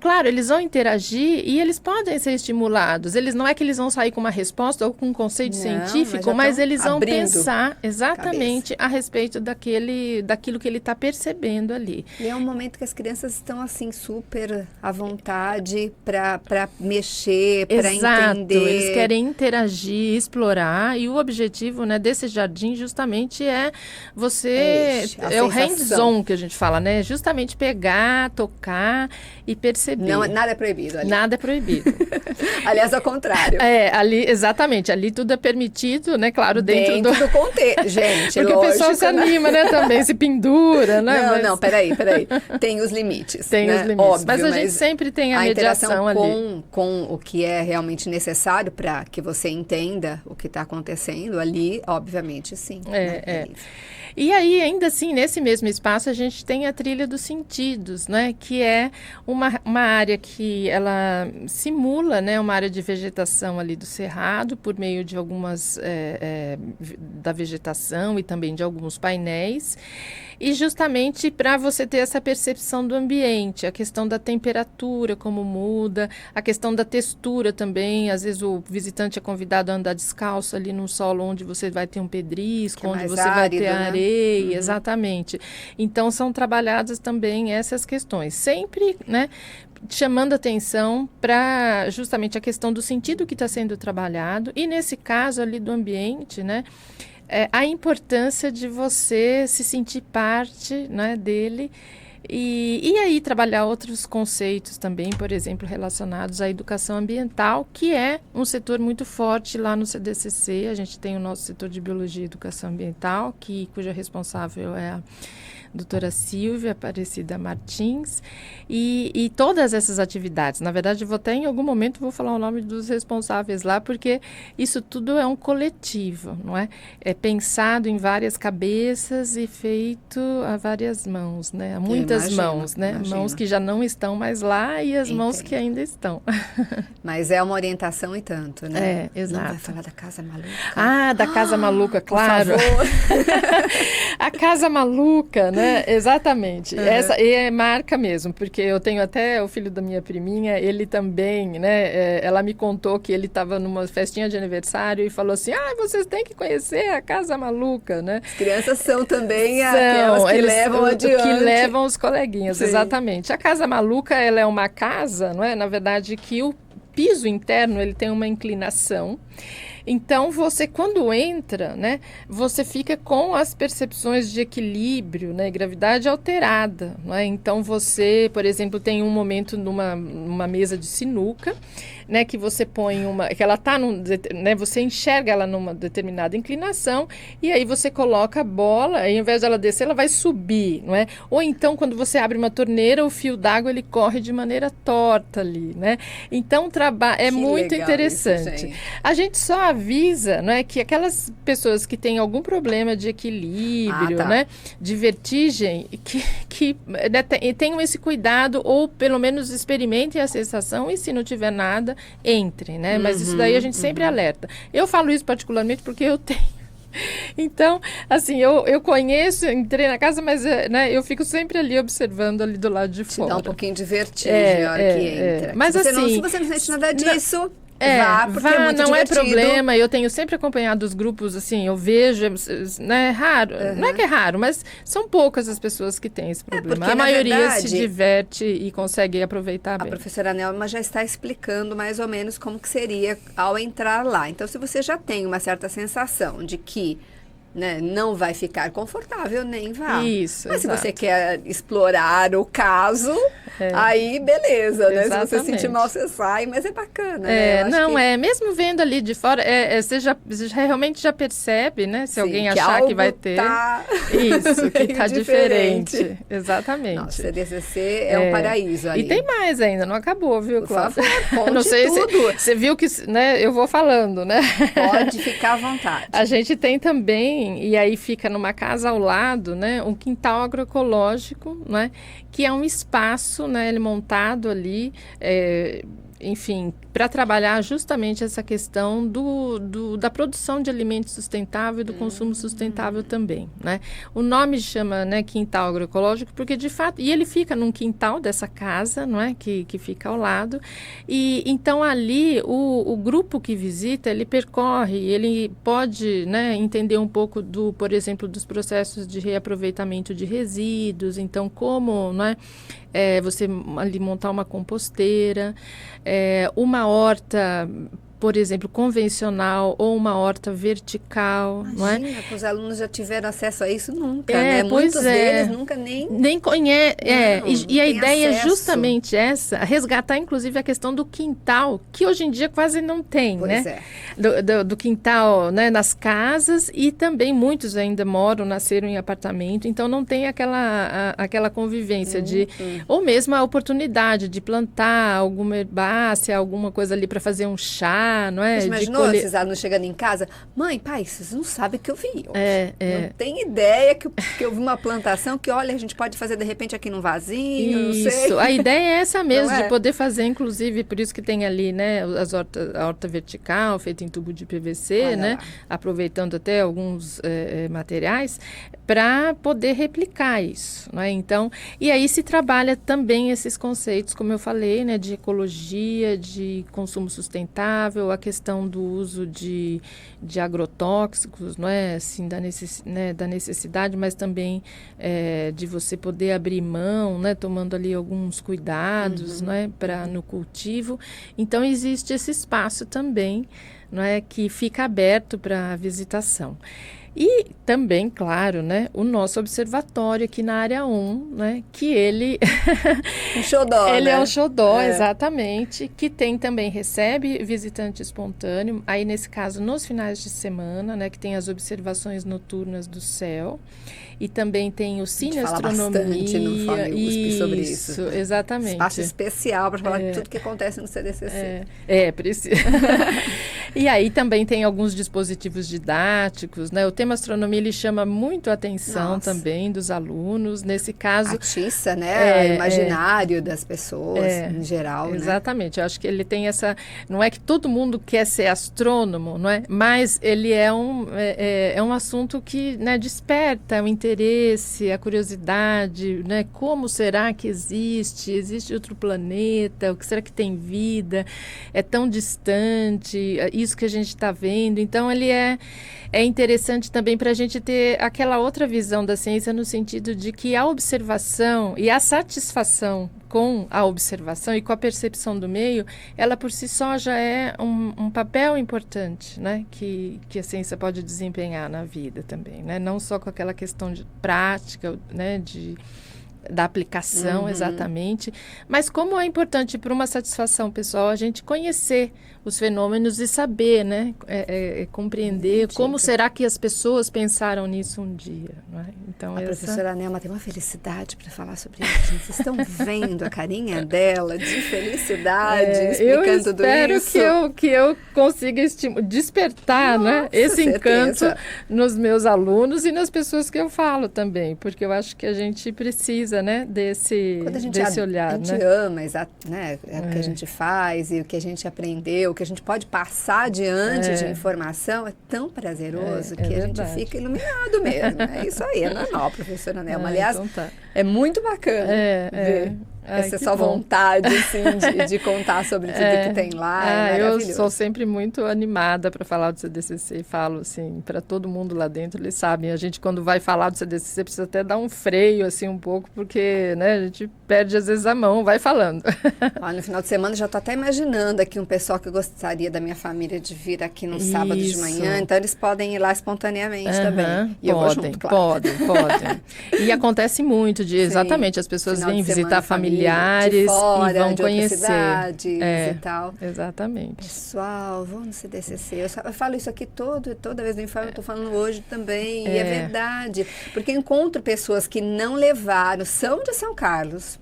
Claro, eles vão interagir e eles podem ser estimulados. Não é que eles vão sair com uma resposta ou com um conceito científico, mas eles vão pensar exatamente a respeito daquilo que ele está percebendo ali. E é um momento que as crianças estão assim super à vontade para mexer, para entender. Eles querem interagir, explorar, e o objetivo, né, desse jardim justamente é você o hands-on que a gente fala, né? Justamente pegar, tocar e perceber. Não, nada é proibido ali. Nada é proibido. Aliás, ao contrário. Exatamente, ali tudo é permitido, né? Claro, dentro do contexto. Gente, porque lógico, o pessoal se anima, né? Também se pendura, né? Não, peraí. Tem os limites. Tem né? os limites. Óbvio, mas a gente sempre tem a mediação ali. Com o que é realmente necessário para que você entenda o que está acontecendo ali, obviamente, sim. E aí, ainda assim, nesse mesmo espaço, a gente tem a trilha dos sentidos, né? Que é uma área que ela simula, né? Uma área de vegetação ali do cerrado, por meio de algumas da vegetação e também de alguns painéis. E justamente para você ter essa percepção do ambiente, a questão da temperatura, como muda, a questão da textura também. Às vezes o visitante é convidado a andar descalço ali num solo onde você vai ter um pedrisco, onde você vai ter areia, exatamente. Então são trabalhadas também essas questões. Sempre, né, chamando atenção para justamente a questão do sentido que está sendo trabalhado e, nesse caso ali, do ambiente, né? A importância de você se sentir parte, né, dele e aí trabalhar outros conceitos também, por exemplo, relacionados à educação ambiental, que é um setor muito forte lá no CDCC. A gente tem o nosso setor de Biologia e Educação Ambiental, cuja responsável é a doutora Silvia Aparecida Martins, e todas essas atividades. Na verdade, em algum momento vou falar o nome dos responsáveis lá, porque isso tudo é um coletivo, não é? É pensado em várias cabeças e feito a várias mãos, né? A muitas mãos, né? Imagino. Mãos que já não estão mais lá e as mãos que ainda estão. Mas é uma orientação e tanto, né? Exato. Não vai falar da Casa Maluca? Ah, da Casa Maluca, claro. Por favor. A Casa Maluca, né? Exatamente. Essa é marca mesmo, porque eu tenho até o filho da minha priminha, ele também, né? Ela me contou que ele estava numa festinha de aniversário e falou assim: vocês têm que conhecer a Casa Maluca, né? As crianças são também aquelas que levam adiante. Que levam os coleguinhas, Sim. Exatamente. A Casa Maluca, ela é uma casa, não é? Na verdade, que o piso interno, ele tem uma inclinação. Então, você, quando entra, né, você fica com as percepções de equilíbrio, né, gravidade alterada. Né? Então, você, por exemplo, tem um momento numa mesa de sinuca, né, que você põe que ela está né, você enxerga ela numa determinada inclinação e aí você coloca a bola, e ao invés dela descer, ela vai subir, não é? Ou então, quando você abre uma torneira, o fio d'água ele corre de maneira torta ali, né? Então, é muito interessante. Isso, a gente só avisa, não é, que aquelas pessoas que têm algum problema de equilíbrio, né, de vertigem, que né, tenham esse cuidado ou pelo menos experimentem a sensação e, se não tiver nada, entre, né? Mas isso daí a gente sempre alerta. Eu falo isso particularmente porque eu tenho. Então, assim, eu conheço, entrei na casa, mas né, eu fico sempre ali observando ali do lado de fora. Te dá um pouquinho de vertigem na hora que entra. Mas se assim, você não sente nada disso... porque vá, é muito não divertido. é problema. Eu tenho sempre acompanhado os grupos, assim, eu vejo, né, é raro, não é que é raro, mas são poucas as pessoas que têm esse problema. Porque, a maioria verdade, se diverte e consegue aproveitar bem. A professora Nelma já está explicando mais ou menos como que seria ao entrar lá. Então, se você já tem uma certa sensação de que né, não vai ficar confortável, nem vá. Isso, Mas exato. se você quer explorar o caso, aí beleza, né? Exatamente. Se você sentir mal, você sai, mas é bacana, né? Eu acho Não, que mesmo vendo ali de fora, você realmente já percebe, né? Se sim, alguém que achar que algo vai ter. tá Isso, que meio está diferente. Exatamente. Nossa, CDCC é um paraíso ali. E tem mais ainda, não acabou, viu, Por Cláudia? favor, conte Não sei tudo. Você viu que, né, eu vou falando, né? Pode ficar à vontade. A gente tem também, e aí fica numa casa ao lado, né, um quintal agroecológico, né, que é um espaço, né, ele montado ali, enfim, para trabalhar justamente essa questão da produção de alimentos sustentável e do consumo sustentável também, né? O nome chama, né, quintal agroecológico porque, de fato, e ele fica num quintal dessa casa, não é, que fica ao lado, e então ali o grupo que visita, ele percorre, ele pode, né, entender um pouco por exemplo, dos processos de reaproveitamento de resíduos, então como, não é, você ali montar uma composteira, uma horta, por exemplo, convencional ou uma horta vertical, não é? Imagina que os alunos já tiveram acesso a isso nunca, É, né? pois Muitos é. deles nunca Nem conhece. Não, E não a tem ideia é acesso. justamente essa, resgatar inclusive a questão do quintal, que hoje em dia quase não tem, Pois né? é. Do quintal, né, nas casas, e também muitos ainda nasceram em apartamento, então não tem aquela convivência ou mesmo a oportunidade de plantar alguma herbácea, alguma coisa ali para fazer um chá, não é? Você imaginou esses alunos chegando em casa? Mãe, pai, vocês não sabem o que eu vi hoje. Não tem ideia que eu vi uma plantação que, olha, a gente pode fazer de repente aqui num vasinho, não sei. Isso, a ideia é essa mesmo, Não é? de poder fazer, inclusive, por isso que tem ali, né, a horta vertical, feita em tubo de PVC, Olha né, lá. aproveitando até alguns materiais, para poder replicar isso, né, então, e aí se trabalha também esses conceitos, como eu falei, né, de ecologia, de consumo sustentável, a questão do uso de agrotóxicos, não é, assim, da necessidade, mas também de você poder abrir mão, né, tomando ali alguns cuidados, não é, no cultivo. Então existe esse espaço também, não é, que fica aberto para visitação. E também, claro, né, o nosso observatório aqui na área 1, né, que ele Um xodó, ele né? é o xodó, exatamente, que recebe visitante espontâneo, aí nesse caso nos finais de semana, né, que tem as observações noturnas do céu, e também tem o Cine Astronomia. A gente fala bastante no Fome USP sobre isso. Isso, exatamente. Espaço especial para falar de tudo que acontece no CDCC. Precisa. E aí também tem alguns dispositivos didáticos, né? O tema astronomia, ele chama muito a atenção também dos alunos. Nesse caso... Atiça, né? O imaginário das pessoas, em geral, exatamente. Eu acho que ele tem essa... Não é que todo mundo quer ser astrônomo, não é? Mas ele é um assunto que, né, desperta o interesse, a curiosidade, né? Como será que existe? Existe outro planeta? O que será que tem vida? É tão distante, isso que a gente está vendo. Então, ele é interessante também para a gente ter aquela outra visão da ciência, no sentido de que a observação e a satisfação com a observação e com a percepção do meio, ela por si só já é um papel importante, né, que a ciência pode desempenhar na vida também, né, não só com aquela questão de prática, né, da aplicação exatamente, mas como é importante para uma satisfação pessoal a gente conhecer os fenômenos e saber, né, compreender como será que as pessoas pensaram nisso um dia, não é? Então, a professora Nelma tem uma felicidade para falar sobre isso. Vocês estão vendo a carinha dela de felicidade explicando tudo isso? Eu espero que eu consiga despertar, né, esse encanto nos meus alunos e nas pessoas que eu falo também, porque eu acho que a gente precisa, né, desse olhar. A gente ama, né, o que a gente faz e o que a gente aprendeu, o que a gente pode passar adiante de informação, é tão prazeroso que a gente fica iluminado mesmo. É isso aí, é normal, professora Nelma. Aliás, então tá. é muito bacana ver. essa sua vontade, assim, de contar sobre tudo que tem lá. É eu sou sempre muito animada para falar do CDCC, falo assim, para todo mundo lá dentro, eles sabem, a gente quando vai falar do CDCC precisa até dar um freio, assim, um pouco, porque, né, a gente perde às vezes a mão, vai falando. Olha, no final de semana já estou até imaginando aqui um pessoal que gostaria da minha família de vir aqui no sábado de manhã, então eles podem ir lá espontaneamente também. E eu vou junto, claro. Podem. E acontece muito exatamente, as pessoas vêm visitar familiares de fora, e vão de conhecer. Cidades e tal. Exatamente. Pessoal, vão no CDCC. Eu falo isso aqui toda vez no Informe, eu estou falando hoje também, e é verdade. Porque eu encontro pessoas que não levaram, são de São Carlos,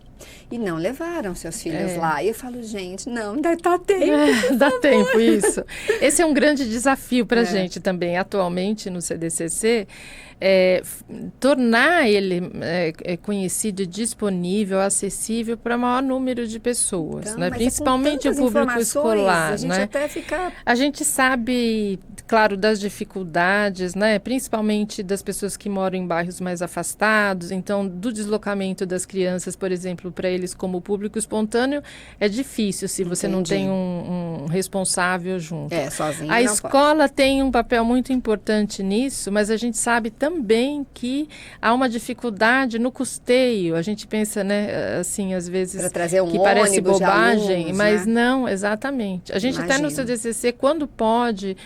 e não levaram seus filhos lá. E eu falo, gente, não, ainda tá tempo. Dá tempo, isso. Esse é um grande desafio para a gente também, atualmente no CDCC, tornar ele conhecido, disponível, acessível para o maior número de pessoas, então, né? Principalmente o público escolar. A gente até fica... A gente sabe, claro, das dificuldades, né? Principalmente das pessoas que moram em bairros mais afastados, então do deslocamento das crianças, por exemplo, para eles como público espontâneo, é difícil se você não tem um responsável junto. Sozinho a escola tem um papel muito importante nisso, mas a gente sabe também que há uma dificuldade no custeio. A gente pensa, né, assim, às vezes, para trazer que parece bobagem, alunos, mas não, exatamente. A gente até no CDCC, quando pode,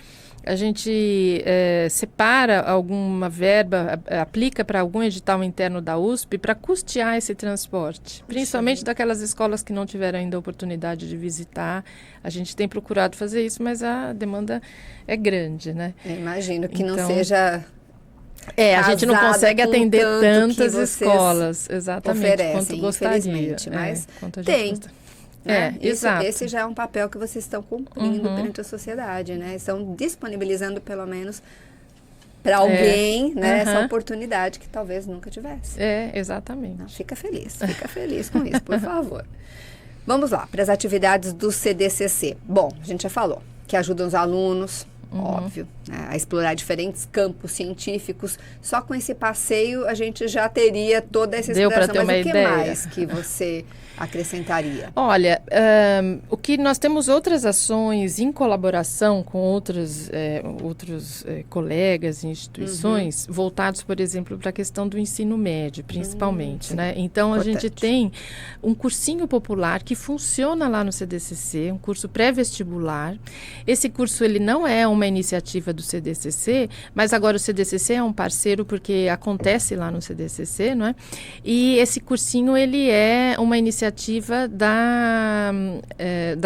a gente separa alguma verba, aplica para algum edital interno da USP para custear esse transporte, principalmente daquelas escolas que não tiveram ainda a oportunidade de visitar. A gente tem procurado fazer isso, mas a demanda é grande, né? Eu imagino que não seja... a gente não consegue atender tantas escolas, exatamente, quanto gostaria. Mas quanto tem. Exato. Esse já é um papel que vocês estão cumprindo perante a sociedade, né? Estão disponibilizando, pelo menos, para alguém, né, essa oportunidade que talvez nunca tivesse. Exatamente. Não, fica feliz com isso, por favor. Vamos lá, para as atividades do CDCC. Bom, a gente já falou que ajudam os alunos, óbvio, né, a explorar diferentes campos científicos. Só com esse passeio a gente já teria toda essa exploração. Mas o que mais que você acrescentaria? Olha, o que nós temos outras ações em colaboração com outros colegas e instituições voltados, por exemplo, para a questão do ensino médio, principalmente, né? Então, a gente tem um cursinho popular que funciona lá no CDCC, um curso pré-vestibular. Esse curso, ele não é uma iniciativa do CDCC, mas agora o CDCC é um parceiro porque acontece lá no CDCC, não é? E esse cursinho, ele é uma iniciativa da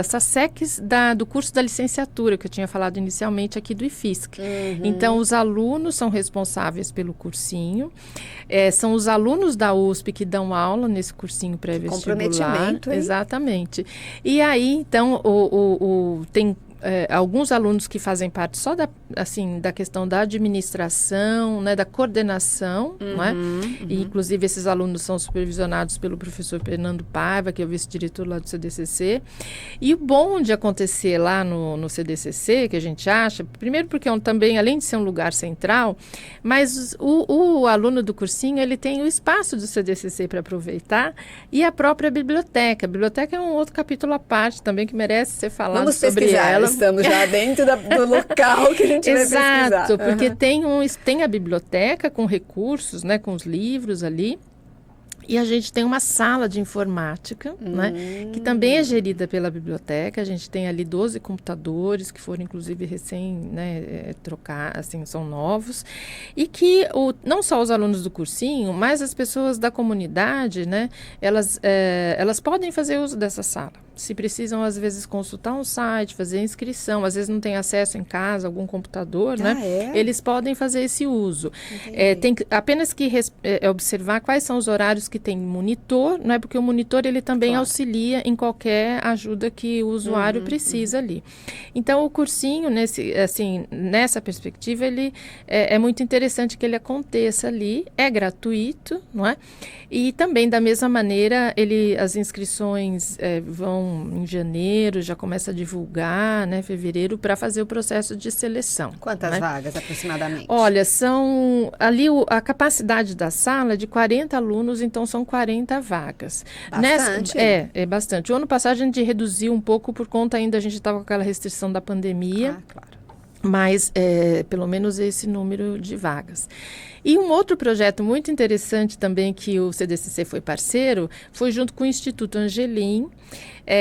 SASEX, do curso da licenciatura, que eu tinha falado inicialmente aqui do IFISC. Então, os alunos são responsáveis pelo cursinho, são os alunos da USP que dão aula nesse cursinho pré-vestibular. Comprometimento, hein? Exatamente. E aí, então, tem alguns alunos que fazem parte só da questão da administração, né, da coordenação, né? E, inclusive, esses alunos são supervisionados pelo professor Fernando Paiva, que é o vice-diretor lá do CDCC. E o bom de acontecer lá no CDCC, que a gente acha, primeiro porque também, além de ser um lugar central, mas o aluno do cursinho, ele tem o espaço do CDCC para aproveitar e a própria biblioteca. A biblioteca é um outro capítulo à parte também, que merece ser falado sobre ela. Estamos já dentro do local que a gente vai pesquisar. Exato, porque tem a biblioteca com recursos, né, com os livros ali. E a gente tem uma sala de informática, né, que também é gerida pela biblioteca. A gente tem ali 12 computadores que foram, inclusive, trocados, assim, são novos. E que não só os alunos do cursinho, mas as pessoas da comunidade, né, elas podem fazer uso dessa sala. Se precisam, às vezes, consultar um site, fazer inscrição, às vezes não tem acesso em casa, algum computador, né? Eles podem fazer esse uso. Tem apenas que observar quais são os horários que tem monitor, né? Porque o monitor, ele também auxilia em qualquer ajuda que o usuário precisa ali. Então, o cursinho, nessa perspectiva, ele é muito interessante que ele aconteça ali, é gratuito, não é? E também, da mesma maneira, as inscrições vão Então, em janeiro, já começa a divulgar, né, fevereiro, para fazer o processo de seleção. Quantas né? vagas, aproximadamente? Olha, são ali a capacidade da sala é de 40 alunos, então são 40 vagas. Bastante. É bastante. O ano passado a gente reduziu um pouco por conta ainda, a gente estava com aquela restrição da pandemia. Ah, claro. Mas pelo menos esse número de vagas. E um outro projeto muito interessante também que o CDCC foi parceiro, foi junto com o Instituto Angelim,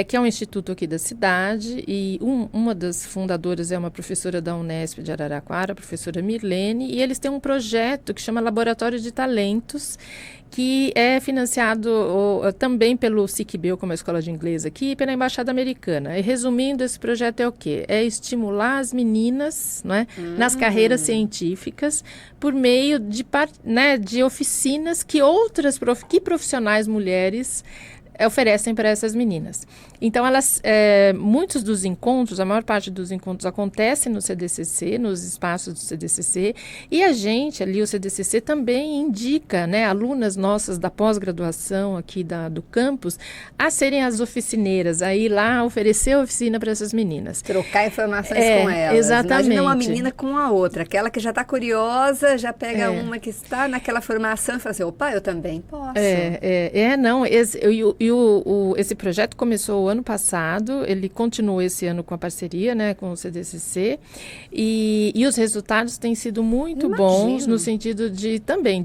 que é um instituto aqui da cidade, e uma das fundadoras é uma professora da Unesp de Araraquara, a professora Mirlene, e eles têm um projeto que chama Laboratório de Talentos, que é financiado também pelo SICBEL, como a escola de inglês aqui, e pela Embaixada Americana. E resumindo, esse projeto é o quê? É estimular as meninas, né, nas carreiras científicas por meio de oficinas que que profissionais mulheres oferecem para essas meninas. Então, muitos dos encontros, a maior parte dos encontros acontece no CDCC, nos espaços do CDCC, e a gente ali, o CDCC, também indica, né, alunas nossas da pós-graduação aqui do campus a serem as oficineiras, a ir lá oferecer a oficina para essas meninas. Trocar informações com elas. Exatamente. Imagina uma menina com a outra, aquela que já está curiosa, já pega uma que está naquela formação e fala assim, opa, eu também posso. Esse projeto começou o ano passado, ele continuou esse ano com a parceria, né, com o CDCC, e os resultados têm sido muito bons no sentido de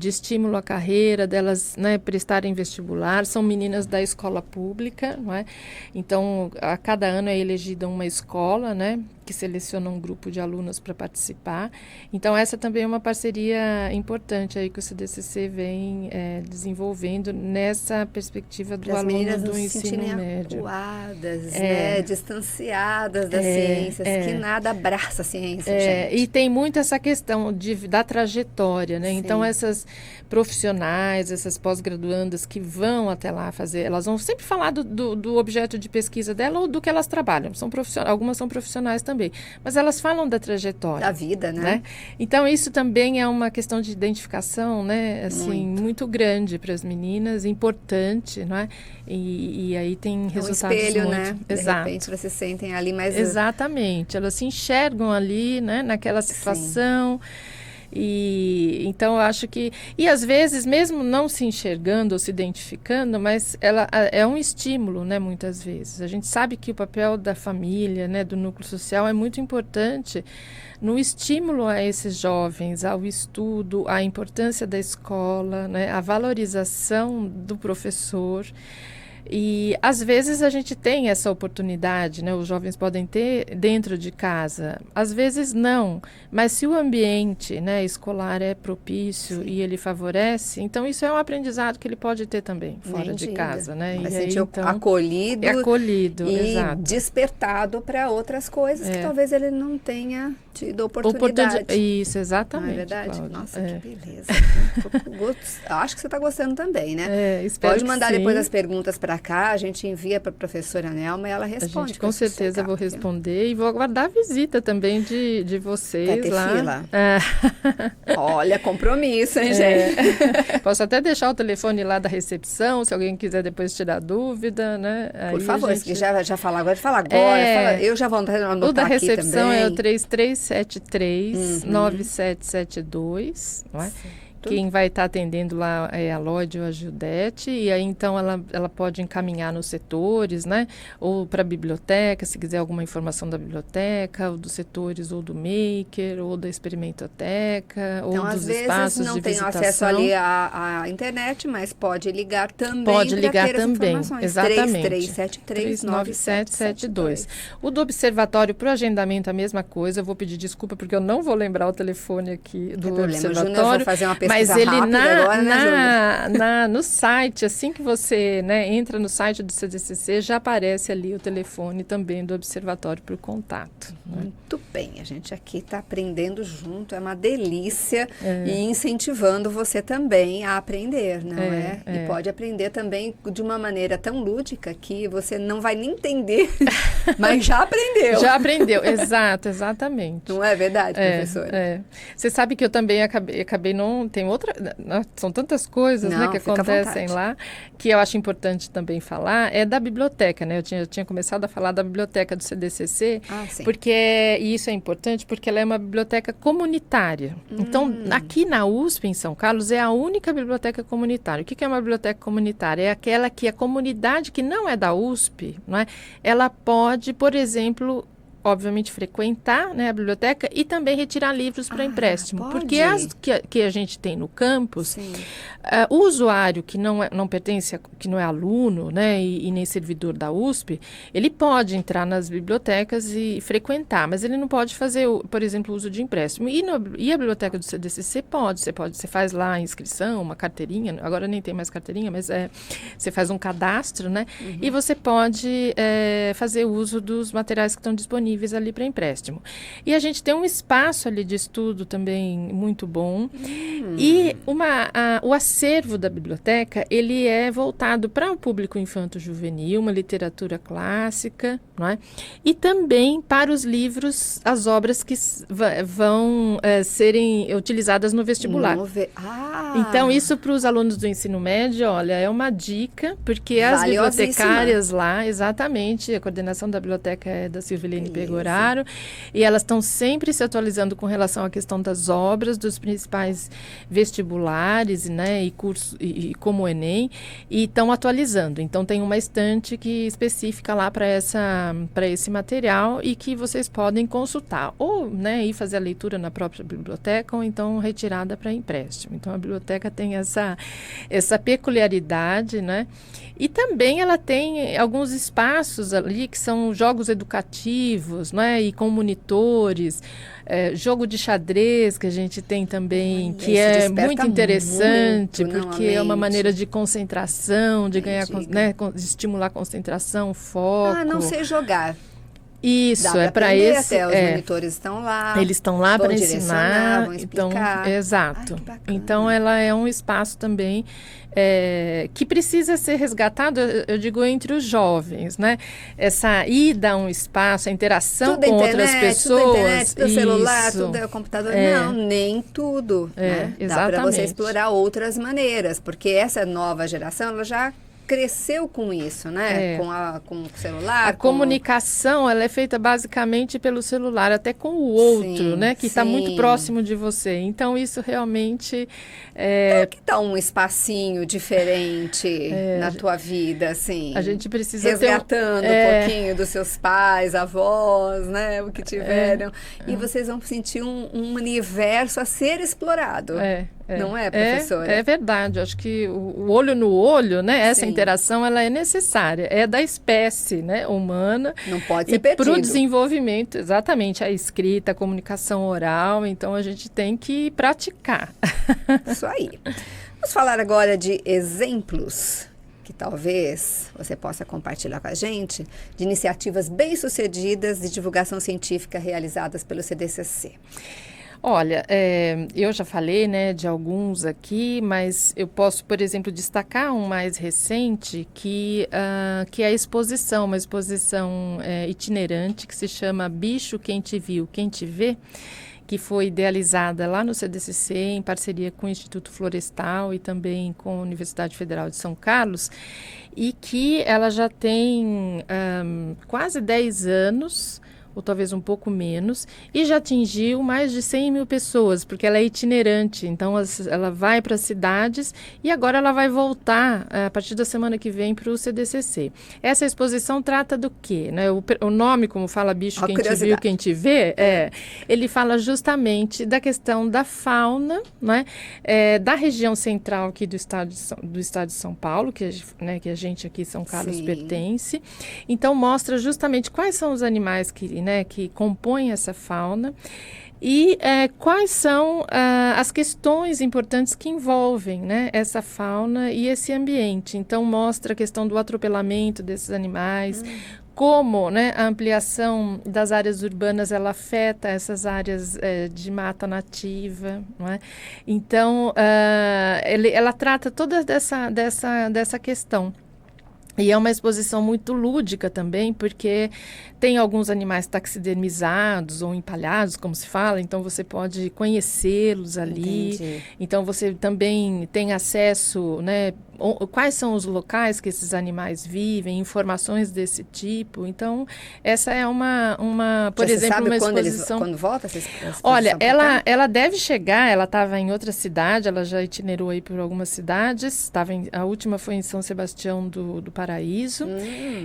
estímulo à carreira delas, né, prestarem vestibular. São meninas da escola pública, não é? Então, a cada ano é elegida uma escola, né, que seleciona um grupo de alunos para participar. Então, essa também é uma parceria importante aí que o CDCC vem desenvolvendo nessa perspectiva do aluno do ensino médio. Acuadas, né? Distanciadas das ciências, que nada abraça a ciência, gente. E tem muito essa questão da trajetória, né? Sim. Então, essas profissionais, essas pós-graduandas que vão até lá fazer, elas vão sempre falar do objeto de pesquisa dela ou do que elas trabalham. Algumas são profissionais também. Mas elas falam da trajetória. Da vida, né? Então, isso também é uma questão de identificação, né? Assim, muito grande para as meninas, importante, não é? E aí tem resultados espelho, muito... né? Exato. De repente, elas se sentem ali mais... Exatamente. Elas se enxergam ali, né? Naquela situação... Sim. E então eu acho que, e às vezes mesmo não se enxergando ou se identificando, mas ela é um estímulo, né, muitas vezes. A gente sabe que o papel da família, né, do núcleo social é muito importante no estímulo a esses jovens, ao estudo, à importância da escola, né, à valorização do professor. E às vezes a gente tem essa oportunidade, né? Os jovens podem ter dentro de casa, às vezes não, mas se o ambiente, né, escolar é propício e ele favorece, então isso é um aprendizado que ele pode ter também fora de casa, né? Vai e sentir aí, então, acolhido e exato. Despertado para outras coisas que talvez ele não tenha tido oportunidade. Isso, exatamente. Não é verdade? Cláudia. Nossa, que beleza. Acho que você está gostando também, né? Espero Pode mandar que depois as perguntas para cá, a gente envia para a professora Nelma e ela responde. A gente com certeza vou responder e vou aguardar a visita também de vocês. Vai ter lá. Fila. Olha, compromisso, hein, gente? Posso até deixar o telefone lá da recepção, se alguém quiser depois tirar dúvida, né? Por aí favor, se já falar agora, fala agora. Eu já vou anotar o da aqui recepção também. É o 3373-9772, não é? Quem vai estar atendendo lá é a Lóide ou a Gildete, e aí então ela pode encaminhar nos setores, né? Ou para a biblioteca, se quiser alguma informação da biblioteca, ou dos setores, ou do Maker, ou da Experimentoteca, então, ou dos espaços de visitação. Então, às vezes não tem acesso ali à internet, mas pode ligar também. Pode ligar ter também, exatamente. 3373-9772. O do Observatório para o agendamento, a mesma coisa. Eu vou pedir desculpa porque eu não vou lembrar o telefone aqui do Observatório. Fazer uma pesquisa mas ele agora, no site, assim que você, né, entra no site do CDCC, já aparece ali o telefone também do Observatório para o contato. Muito bem, a gente aqui está aprendendo junto, é uma delícia e incentivando você também a aprender, não é? E pode aprender também de uma maneira tão lúdica que você não vai nem entender, mas já aprendeu. Já aprendeu, exatamente. Não é verdade, professora? Você sabe que eu também acabei não tem outra... São tantas coisas, né, que acontecem lá, que eu acho importante também falar, é da biblioteca, né? Eu tinha começado a falar da biblioteca do CDCC, porque e isso é importante porque ela é uma biblioteca comunitária. Então, aqui na USP, em São Carlos, é a única biblioteca comunitária. O que é uma biblioteca comunitária? É aquela que a comunidade que não é da USP, não é? Ela pode, por exemplo, obviamente frequentar, né, a biblioteca e também retirar livros para empréstimo. Pode? Porque as que a gente tem no campus, o usuário que não pertence, que não é aluno, né, e nem servidor da USP, ele pode entrar nas bibliotecas e frequentar, mas ele não pode fazer, por exemplo, uso de empréstimo. E a biblioteca do CDCC pode, você faz lá a inscrição, uma carteirinha, agora nem tem mais carteirinha, mas você faz um cadastro, né, e você pode fazer uso dos materiais que estão disponíveis ali para empréstimo. E a gente tem um espaço ali de estudo também muito bom. E o acervo da biblioteca, ele é voltado para o público infanto-juvenil, uma literatura clássica, não é? E também para os livros, as obras que vão serem utilizadas no vestibular. Então, isso para os alunos do ensino médio, olha, é uma dica, porque as bibliotecárias lá, exatamente, a coordenação da biblioteca é da Silvilene Pegoraro, e elas estão sempre se atualizando com relação à questão das obras, dos principais vestibulares, né, e cursos, e como o Enem, e estão atualizando. Então, tem uma estante específica lá para esse material e que vocês podem consultar, ou, né, ir fazer a leitura na própria biblioteca, ou então retirada para empréstimo. Então, a biblioteca tem essa peculiaridade, né? E também ela tem alguns espaços ali que são jogos educativos, né? E com monitores, jogo de xadrez que a gente tem também, que é muito interessante, porque é uma maneira de concentração, de ganhar, né? De estimular a concentração, foco. Não sei jogar. Isso, é para esse. Até os monitores estão lá. Eles estão lá para ensinar. Vão explicar. Então, exato. Então, ela é um espaço também que precisa ser resgatado, eu digo, entre os jovens, né? Essa ida a um espaço, a interação com outras pessoas. Tudo internet, tudo celular, tudo é o computador. Não, nem tudo. Né? Dá para você explorar outras maneiras, porque essa nova geração, ela já cresceu com isso, né? Com o celular. A comunicação, ela é feita basicamente pelo celular, até com o outro, né? Que está muito próximo de você. Então, isso realmente... que dá um espacinho diferente na tua vida, assim. A gente precisa resgatando um pouquinho dos seus pais, avós, né? O que tiveram. E vocês vão sentir um universo a ser explorado. Não é, professora? É verdade. Acho que o olho no olho, né? Essa interação, ela é necessária. É da espécie, né, humana. Não pode ser perdido. Para o desenvolvimento, exatamente, a escrita, a comunicação oral. Então, a gente tem que praticar. Isso aí. Vamos falar agora de exemplos que talvez você possa compartilhar com a gente, de iniciativas bem-sucedidas de divulgação científica realizadas pelo CDCC. Olha, eu já falei, né, de alguns aqui, mas eu posso, por exemplo, destacar um mais recente que é a exposição, uma exposição itinerante que se chama Bicho Quem Te Viu, Quem Te Vê, que foi idealizada lá no CDCC em parceria com o Instituto Florestal e também com a Universidade Federal de São Carlos, e que ela já tem quase 10 anos, ou talvez um pouco menos, e já atingiu mais de 100 mil pessoas, porque ela é itinerante, então ela vai para as cidades e agora ela vai voltar a partir da semana que vem para o CDCC. Essa exposição trata do quê? Né? O nome, como fala Bicho Quem Te Viu, Quem Te Vê, ele fala justamente da questão da fauna, né? Da região central aqui do estado de São Paulo, que a gente aqui, São Carlos, pertence. Então, mostra justamente quais são os animais que compõem essa fauna e quais são as questões importantes que envolvem, né, essa fauna e esse ambiente. Então, mostra a questão do atropelamento desses animais, como, né, a ampliação das áreas urbanas ela afeta essas áreas de mata nativa, não é? Então, ela trata toda dessa questão. E é uma exposição muito lúdica também, porque tem alguns animais taxidermizados ou empalhados, como se fala, então você pode conhecê-los ali. Entendi. Então você também tem acesso, né, quais são os locais que esses animais vivem, informações desse tipo. Então, essa é por Já exemplo, sabe uma quando exposição. quando volta essa exposição Olha, pra cá? ela deve chegar, ela estava em outra cidade, ela já itinerou aí por algumas cidades, a última foi em São Sebastião do Paraíso,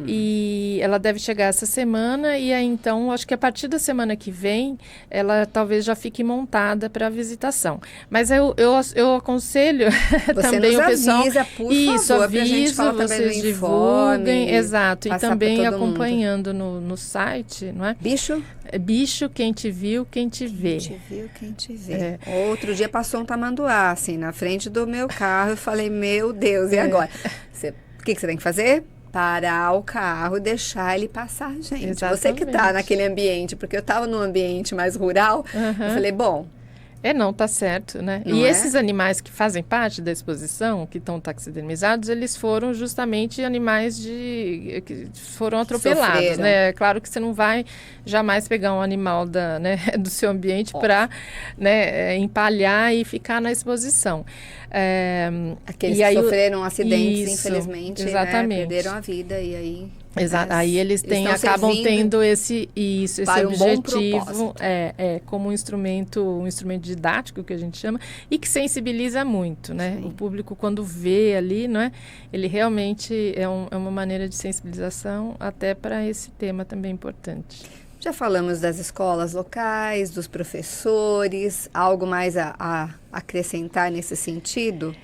e ela deve chegar essa semana, e aí então, acho que a partir da semana que vem, ela talvez já fique montada para visitação. Mas eu aconselho também o pessoal... Por isso, favor, pra gente aviso, falar também vocês do informe, divulguem, exato, e passar também pra todo mundo. acompanhando no site, não é? Bicho? Bicho, quem te viu, quem te vê. Quem te viu, quem te vê. Outro dia passou um tamanduá, assim, na frente do meu carro. Eu falei, meu Deus, e agora? O que você tem que fazer? Parar o carro e deixar ele passar, gente. Exatamente. Você que tá naquele ambiente, porque eu tava num ambiente mais rural, eu falei, bom... Não, tá certo, né? Não e é? esses animais que fazem parte da exposição, que estão taxidermizados, eles foram justamente animais que foram atropelados, Sofreram. né? É claro que você não vai jamais pegar um animal do seu ambiente para, né, empalhar e ficar na exposição. Aqueles e aí, que sofreram acidentes, isso, infelizmente, exatamente. né? Perderam a vida e aí... Exato, aí eles acabam tendo esse para um bom objetivo propósito. Como um instrumento didático que a gente chama e que sensibiliza muito, né? Sim. O público quando vê ali, não é? Ele realmente é uma maneira de sensibilização até para esse tema também importante. Já falamos das escolas locais, dos professores, algo mais a acrescentar nesse sentido?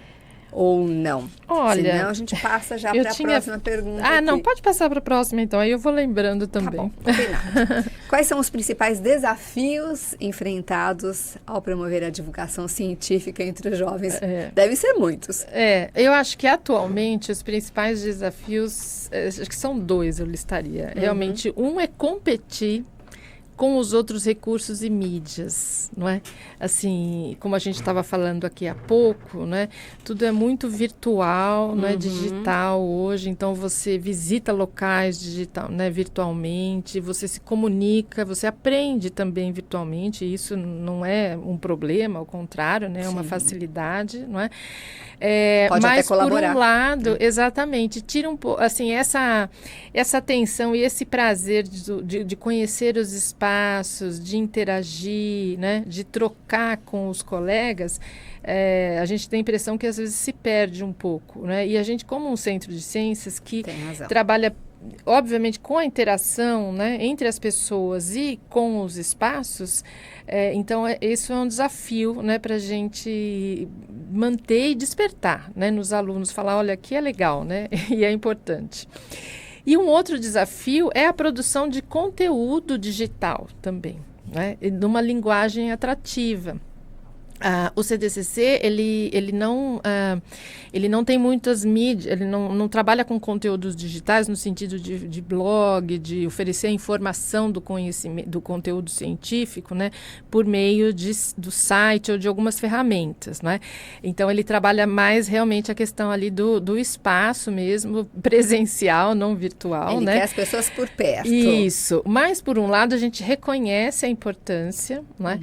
Ou não? Olha, senão a gente passa já para a próxima pergunta. Não, pode passar para a próxima então, aí eu vou lembrando também. Tá bom, combinado. Quais são os principais desafios enfrentados ao promover a divulgação científica entre os jovens? Devem ser muitos. Eu acho que atualmente os principais desafios, acho que são dois, eu listaria. Realmente, um é competir com os outros recursos e mídias, não é? Assim, como a gente estava falando aqui há pouco, né? Tudo é muito virtual, não é digital hoje, então você visita locais digital, né, virtualmente, você se comunica, você aprende também virtualmente, e isso não é um problema, ao contrário, né? É uma facilidade, não é? Pode mas até colaborar. Por um lado, exatamente, tira um pouco, assim, essa atenção e esse prazer de conhecer os espaços, de interagir, né, de trocar com os colegas, a gente tem a impressão que às vezes se perde um pouco, né? E a gente, como um centro de ciências que trabalha obviamente com a interação, né, entre as pessoas e com os espaços, então isso é um desafio, né, para a gente manter e despertar, né, nos alunos, falar, olha, aqui é legal, né, e é importante. E um outro desafio é a produção de conteúdo digital também, né, numa linguagem atrativa. O CDCC, ele não tem muitas mídias, ele não trabalha com conteúdos digitais no sentido de blog, de oferecer a informação do conhecimento, do conteúdo científico, né, por meio do site ou de algumas ferramentas, né? Então, ele trabalha mais realmente a questão ali do espaço mesmo, presencial, não virtual, ele né? quer as pessoas por perto. Isso. Mas, por um lado, a gente reconhece a importância, né,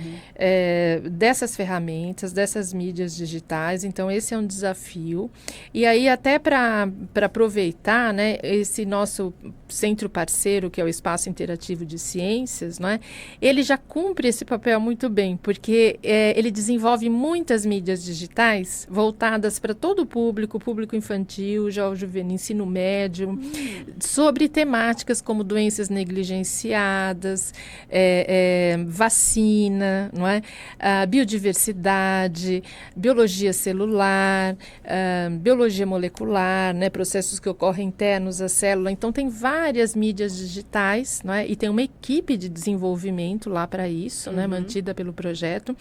dessas ferramentas, dessas mídias digitais, então esse é um desafio. E aí até para aproveitar, né, esse nosso centro parceiro, que é o Espaço Interativo de Ciências, não é? Ele já cumpre esse papel muito bem, porque ele desenvolve muitas mídias digitais voltadas para todo o público infantil, jovem, juvenil, ensino médio, sobre temáticas como doenças negligenciadas, vacina, não é? Biodiversidade, biologia celular, biologia molecular, né, processos que ocorrem internos à célula. Então, tem várias mídias digitais, não é? E tem uma equipe de desenvolvimento lá para isso, né, mantida pelo projeto,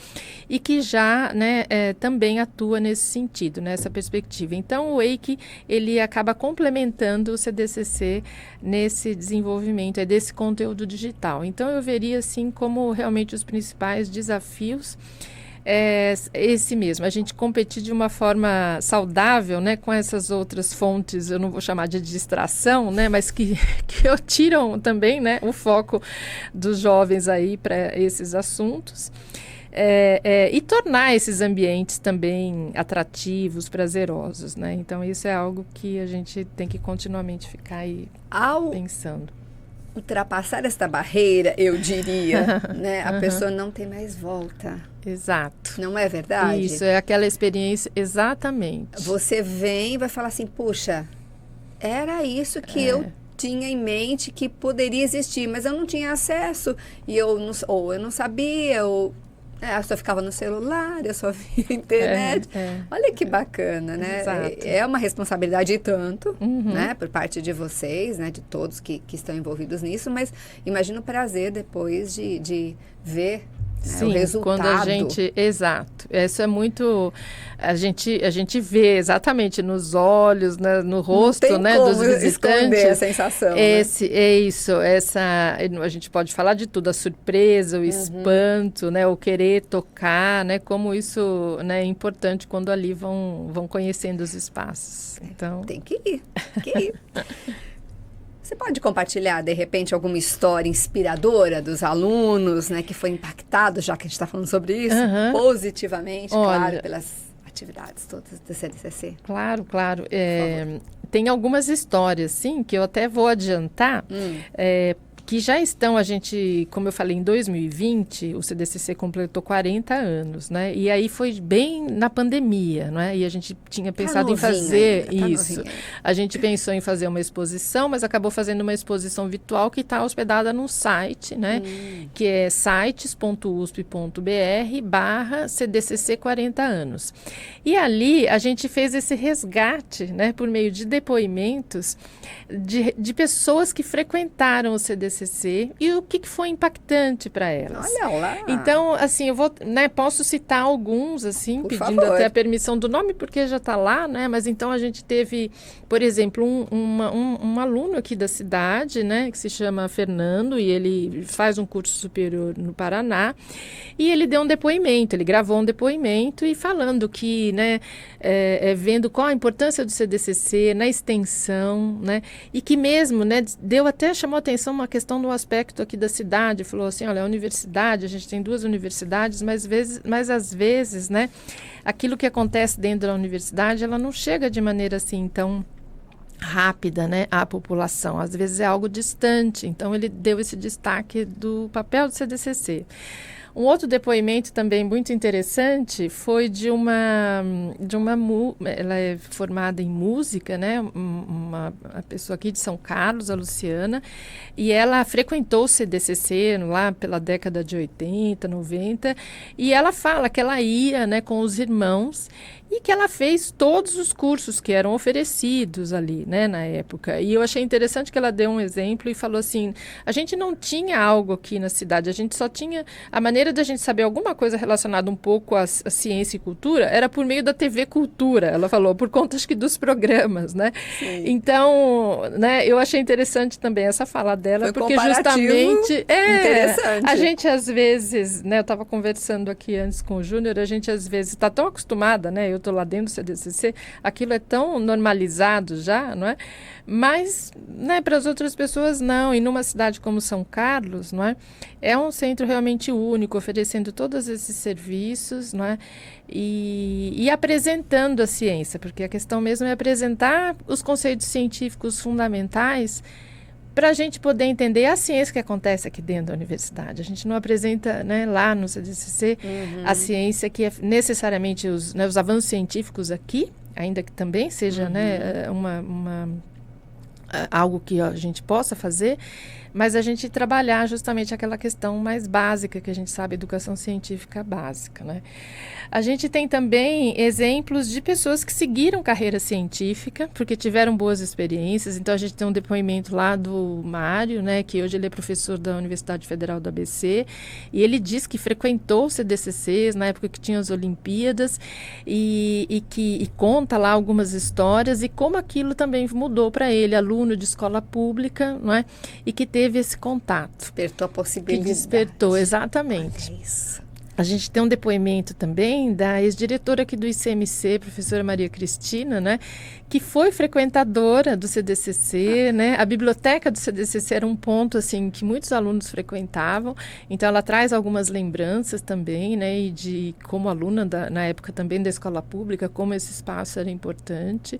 e que já, né, também atua nesse sentido, nessa perspectiva. Então, o EIC, ele acaba complementando o CDCC nesse desenvolvimento, desse conteúdo digital. Então, eu veria, assim, como realmente os principais desafios é esse mesmo, a gente competir de uma forma saudável, né, com essas outras fontes, eu não vou chamar de distração, né, mas que tiram também, né, o foco dos jovens aí para esses assuntos. E tornar esses ambientes também atrativos, prazerosos, né? Então, isso é algo que a gente tem que continuamente ficar aí pensando. Ultrapassar esta barreira, eu diria, né? A pessoa não tem mais volta. Exato. Não é verdade? Isso, é aquela experiência, exatamente. Você vem e vai falar assim, puxa, era isso que eu tinha em mente que poderia existir, mas eu não tinha acesso, ou eu não sabia, ou... eu só ficava no celular, eu só via internet. Olha que bacana, né? Exato. É uma responsabilidade e tanto, né? Por parte de vocês, né? De todos que estão envolvidos nisso, mas imagina o prazer depois de ver, né, sim, o resultado. Quando a gente... Exato. Isso é muito... A gente vê exatamente nos olhos, né, no rosto, né, dos visitantes. A sensação, é isso. A gente pode falar de tudo, a surpresa, o espanto, né, o querer tocar, né, como isso, né, é importante quando ali vão conhecendo os espaços. Então... Tem que ir. Você pode compartilhar, de repente, alguma história inspiradora dos alunos, né, que foi impactado, já que a gente está falando sobre isso, positivamente, claro, pelas atividades todas do CDCC? Claro. Tem algumas histórias, sim, que eu até vou adiantar, que já estão, como eu falei, em 2020, o CDCC completou 40 anos, né? E aí foi bem na pandemia, né? E a gente tinha pensado em fazer isso. A gente pensou em fazer uma exposição, mas acabou fazendo uma exposição virtual que está hospedada num site, né? Que é sites.usp.br/CDCC 40 anos. E ali a gente fez esse resgate, né? Por meio de depoimentos de pessoas que frequentaram o CDCC e o que foi impactante para elas. Olha lá! Então, assim, eu vou, né, posso citar alguns, assim, por pedindo favor. até a permissão do nome, porque já está lá, né? Mas então a gente teve, por exemplo, um aluno aqui da cidade, né, que se chama Fernando, e ele faz um curso superior no Paraná, e ele deu um depoimento, ele gravou um depoimento e falando que, né, vendo qual a importância do CDCC na extensão, né, e que mesmo, né, chamou atenção uma questão do aspecto aqui da cidade, falou assim, olha, a universidade, a gente tem 2 universidades, mas às vezes, né, aquilo que acontece dentro da universidade, ela não chega de maneira assim tão rápida, né, à população, às vezes é algo distante, então ele deu esse destaque do papel do CDCC. Um outro depoimento também muito interessante foi ela é formada em música, né? Uma pessoa aqui de São Carlos, a Luciana, e ela frequentou o CDCC lá pela década de 80, 90, e ela fala que ela ia, né, com os irmãos e que ela fez todos os cursos que eram oferecidos ali, né, na época. E eu achei interessante que ela deu um exemplo e falou assim, a gente não tinha algo aqui na cidade, a gente só tinha, a maneira da gente saber alguma coisa relacionada um pouco à ciência e cultura era por meio da TV Cultura, ela falou, por conta acho que dos programas, né? Sim. Então, né, eu achei interessante também essa fala dela, foi porque justamente interessante. A gente às vezes, né, eu estava conversando aqui antes com o Júnior, a gente às vezes está tão acostumada, né, eu estou lá dentro do CDCC, aquilo é tão normalizado já, não é? Mas, né, para as outras pessoas não, e numa cidade como São Carlos, não é? É um centro realmente único, oferecendo todos esses serviços, não é? E apresentando a ciência, porque a questão mesmo é apresentar os conceitos científicos fundamentais para a gente poder entender a ciência que acontece aqui dentro da universidade. A gente não apresenta, né, lá no CDCC a ciência que é necessariamente os avanços científicos aqui, ainda que também seja né, algo que a gente possa fazer, mas a gente trabalhar justamente aquela questão mais básica, que a gente sabe, educação científica básica, né? A gente tem também exemplos de pessoas que seguiram carreira científica, porque tiveram boas experiências. Então, a gente tem um depoimento lá do Mário, né, que hoje ele é professor da Universidade Federal do ABC, e ele diz que frequentou o CDCCs na época que tinha as Olimpíadas, e conta lá algumas histórias, e como aquilo também mudou para ele, aluno de escola pública, não é? E que teve esse contato. Despertou a possibilidade. Que despertou, exatamente. Olha isso. A gente tem um depoimento também da ex-diretora aqui do ICMC, professora Maria Cristina, né, que foi frequentadora do CDCC, né? A biblioteca do CDCC era um ponto assim que muitos alunos frequentavam. Então ela traz algumas lembranças também, né, e de como aluna na época também da escola pública, como esse espaço era importante.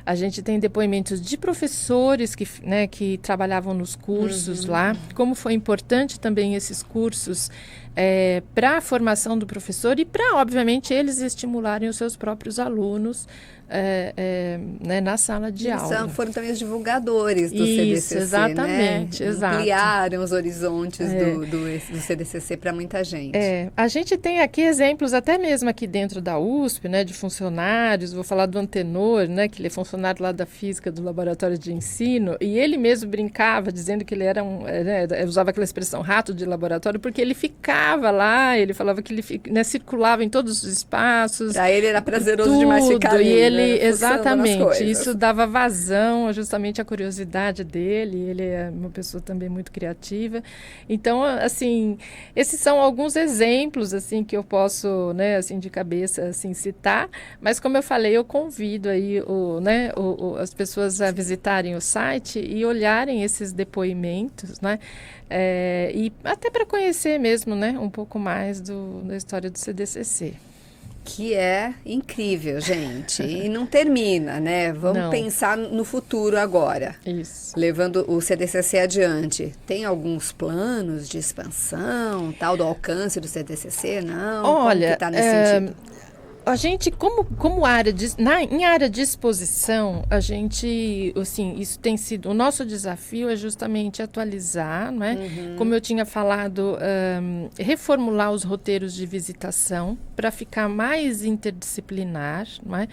A gente tem depoimentos de professores que trabalhavam nos cursos lá, como foi importante também esses cursos para a formação do professor e para, obviamente, eles estimularem os seus próprios alunos né, na sala de aula. Foram também os divulgadores do Isso, CDCC, exatamente, né? exato. Ampliaram os horizontes do CDCC para muita gente. A gente tem aqui exemplos até mesmo aqui dentro da USP, né, de funcionários. Vou falar do Antenor, né, que ele é funcionário lá da física do laboratório de ensino, e ele mesmo brincava dizendo que ele era usava aquela expressão rato de laboratório, porque ele ficava lá, ele falava que ele circulava em todos os espaços. Para ele era prazeroso demais ficar ali. E ele, né, exatamente, isso dava vazão justamente à curiosidade dele. Ele é uma pessoa também muito criativa. Então, assim, esses são alguns exemplos assim que eu posso, né, assim de cabeça assim citar, mas como eu falei, eu convido aí as pessoas a visitarem o site e olharem esses depoimentos, né? E até para conhecer mesmo, né, um pouco mais da história do CDCC. Que é incrível, gente. E não termina, né? Vamos pensar no futuro agora. Isso. Levando o CDCC adiante. Tem alguns planos de expansão, tal, do alcance do CDCC? Não? Olha, como que tá nesse sentido? A gente, em área de exposição, a gente, assim, isso tem sido, o nosso desafio é justamente atualizar, não é? Como eu tinha falado, reformular os roteiros de visitação para ficar mais interdisciplinar, não é?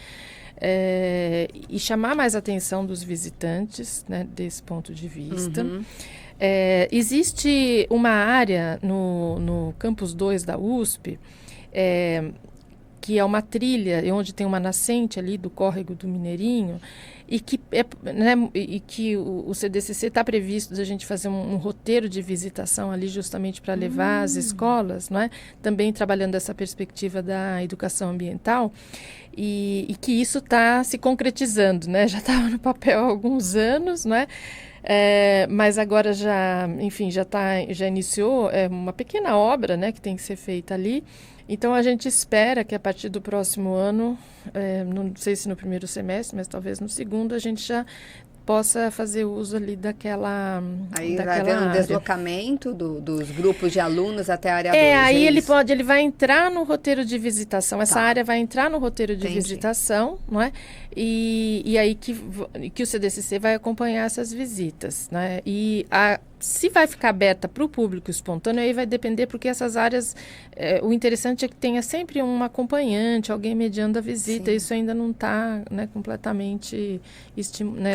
E chamar mais a atenção dos visitantes, né, desse ponto de vista. Existe uma área no Campus 2 da USP, que é uma trilha, onde tem uma nascente ali do córrego do Mineirinho, e que o CDCC está previsto da gente fazer um roteiro de visitação ali justamente para levar as escolas, não é? Também trabalhando essa perspectiva da educação ambiental, e que isso está se concretizando, né? Já estava no papel há alguns anos, não é? Mas agora já iniciou uma pequena obra, né, que tem que ser feita ali. Então, a gente espera que a partir do próximo ano, não sei se no primeiro semestre, mas talvez no segundo, a gente já possa fazer uso ali daquela Aí vai haver um deslocamento dos grupos de alunos até a área 2. Aí ele vai entrar no roteiro de visitação. Essa área vai entrar no roteiro de visitação, não é? E aí que o CDCC vai acompanhar essas visitas, né? E se vai ficar aberta para o público espontâneo, aí vai depender, porque essas áreas, o interessante é que tenha sempre um acompanhante, alguém mediando a visita. Sim. Isso ainda não está, né, completamente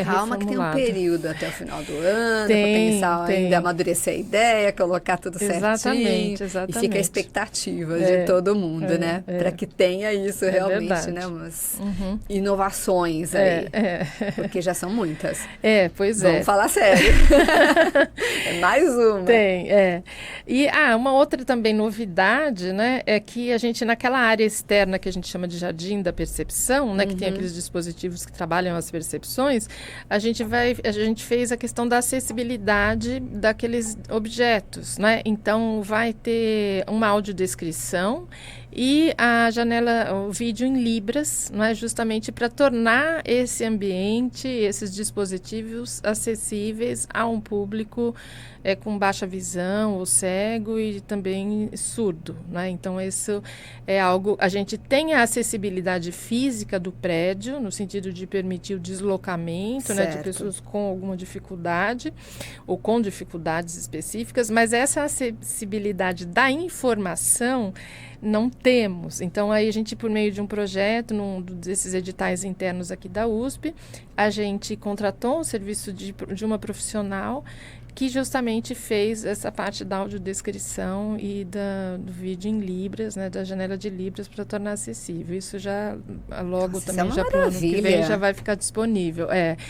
Calma, reformulado. que tem um período até o final do ano para pensar ainda, amadurecer a ideia, colocar tudo certinho. Exatamente. E fica a expectativa de todo mundo, né? Para que tenha isso realmente, verdade. Né? Umas inovações aí. Porque já são muitas. Pois Vamos falar sério. Mais uma. Tem. E uma outra também novidade, né, é que a gente, naquela área externa que a gente chama de jardim da percepção, né, que tem aqueles dispositivos que trabalham as percepções, a gente fez a questão da acessibilidade daqueles objetos, né? Então vai ter uma audiodescrição e o vídeo em Libras, não é, justamente para tornar esse ambiente, esses dispositivos acessíveis a um público com baixa visão ou cego e também surdo, né? Então isso é algo, a gente tem a acessibilidade física do prédio, no sentido de permitir o deslocamento, né, de pessoas com alguma dificuldade ou com dificuldades específicas, mas essa acessibilidade da informação não temos. Então, aí a gente, por meio de um projeto, desses editais internos aqui da USP, a gente contratou um serviço de uma profissional que justamente fez essa parte da audiodescrição e do vídeo em Libras, né, da janela de Libras, para tornar acessível. Isso já logo Nossa, também, já para o ano que vem, já vai ficar disponível.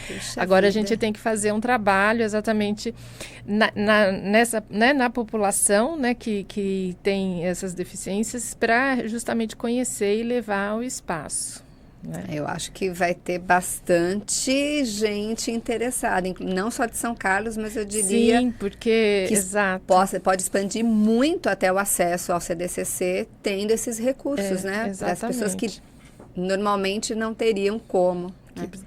Puxa Agora vida. a gente tem que fazer um trabalho exatamente na população, né, que tem essas deficiências, para justamente conhecer e levar ao espaço. Né? Eu acho que vai ter bastante gente interessada, não só de São Carlos, mas eu diria Sim, porque que exato. pode expandir muito até o acesso ao CDCC, tendo esses recursos, né? Para as pessoas que normalmente não teriam como.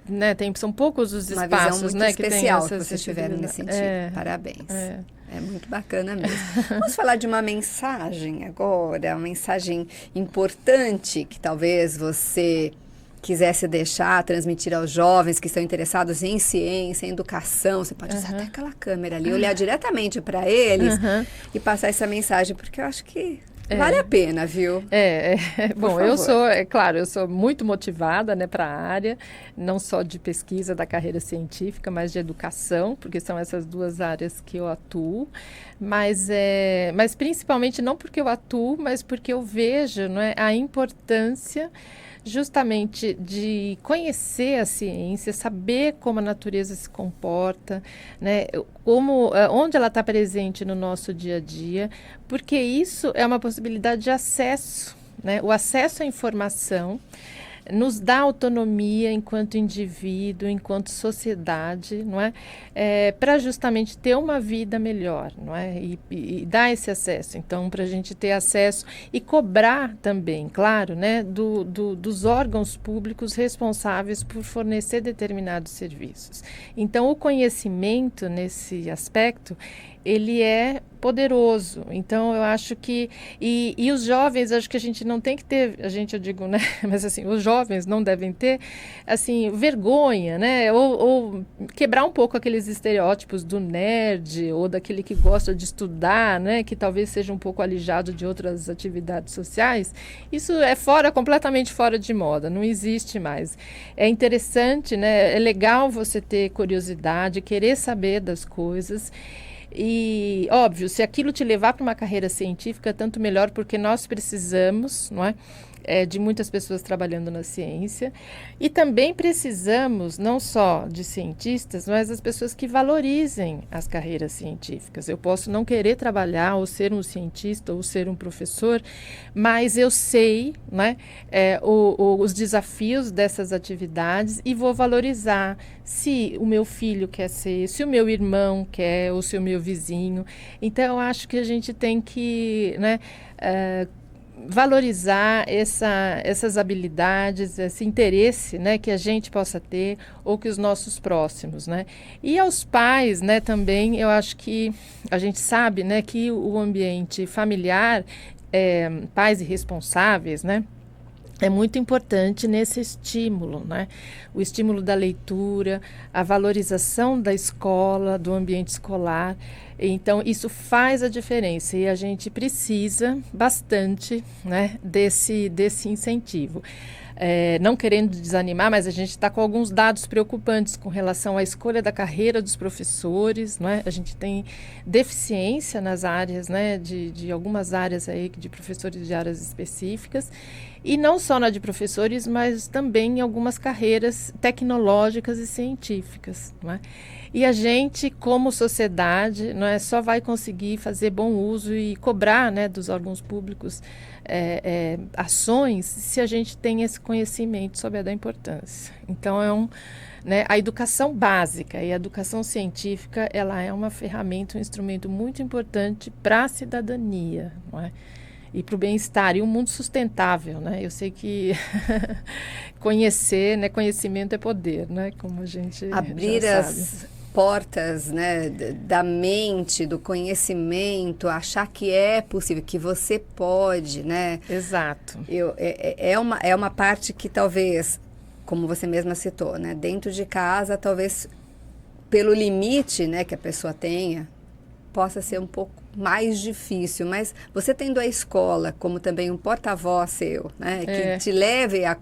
Né, são poucos os uma espaços, visão muito né, especial que tem que vocês tiveram nesse sentido. Parabéns. É muito bacana mesmo. Vamos falar de uma mensagem agora, uma mensagem importante que talvez você quisesse deixar, transmitir aos jovens que estão interessados em ciência, em educação. Você pode usar até aquela câmera ali, olhar diretamente para eles e passar essa mensagem, porque eu acho que vale a pena, viu? Bom, eu sou muito motivada, né, para a área, não só de pesquisa da carreira científica, mas de educação, porque são essas duas áreas que eu atuo, mas principalmente não porque eu atuo, mas porque eu vejo, né, a importância justamente de conhecer a ciência, saber como a natureza se comporta, né, onde ela está presente no nosso dia a dia, porque isso é uma possibilidade de acesso, né? O acesso à informação nos dá autonomia enquanto indivíduo, enquanto sociedade, não é? Para justamente ter uma vida melhor, não é? E dar esse acesso. Então, para a gente ter acesso e cobrar também, claro, né, dos órgãos públicos responsáveis por fornecer determinados serviços. Então, o conhecimento nesse aspecto, ele é poderoso. Então, eu acho que... E os jovens, acho que a gente não tem que ter... eu digo, né? Mas, assim, os jovens não devem ter, assim, vergonha, né? Ou quebrar um pouco aqueles estereótipos do nerd ou daquele que gosta de estudar, né? Que talvez seja um pouco alijado de outras atividades sociais. Isso é completamente fora de moda. Não existe mais. É interessante, né? É legal você ter curiosidade, querer saber das coisas. E, óbvio, se aquilo te levar para uma carreira científica, tanto melhor, porque nós precisamos, não é? De muitas pessoas trabalhando na ciência. E também precisamos, não só de cientistas, mas das pessoas que valorizem as carreiras científicas. Eu posso não querer trabalhar ou ser um cientista ou ser um professor, mas eu sei, né, os desafios dessas atividades e vou valorizar se o meu filho quer ser, se o meu irmão quer ou se o meu vizinho. Então, eu acho que a gente tem que, né, valorizar essas habilidades, esse interesse, né, que a gente possa ter ou que os nossos próximos, né? E aos pais, né, também, eu acho que a gente sabe, né, que o ambiente familiar, pais irresponsáveis, né, é muito importante nesse estímulo, né? O estímulo da leitura, a valorização da escola, do ambiente escolar. Então, isso faz a diferença e a gente precisa bastante, né, desse incentivo. Não querendo desanimar, mas a gente está com alguns dados preocupantes com relação à escolha da carreira dos professores, não é? A gente tem deficiência nas áreas, né, de algumas áreas aí, de professores de áreas específicas, e não só na de professores, mas também em algumas carreiras tecnológicas e científicas, não é? E a gente, como sociedade, não é, só vai conseguir fazer bom uso e cobrar, né, dos órgãos públicos ações se a gente tem esse conhecimento sobre a da importância. Então, né, a educação básica e a educação científica, ela é uma ferramenta, um instrumento muito importante para a cidadania, não é? E para o bem-estar e um mundo sustentável, né? Eu sei que conhecimento é poder, né? Como a gente abrir já as sabe. Portas, né, da mente, do conhecimento, achar que é possível, que você pode, né? Exato. É uma parte que talvez, como você mesma citou, né, dentro de casa, talvez pelo limite, né, que a pessoa tenha, possa ser um pouco mais difícil, mas você tendo a escola como também um porta-voz seu, né, que te leve a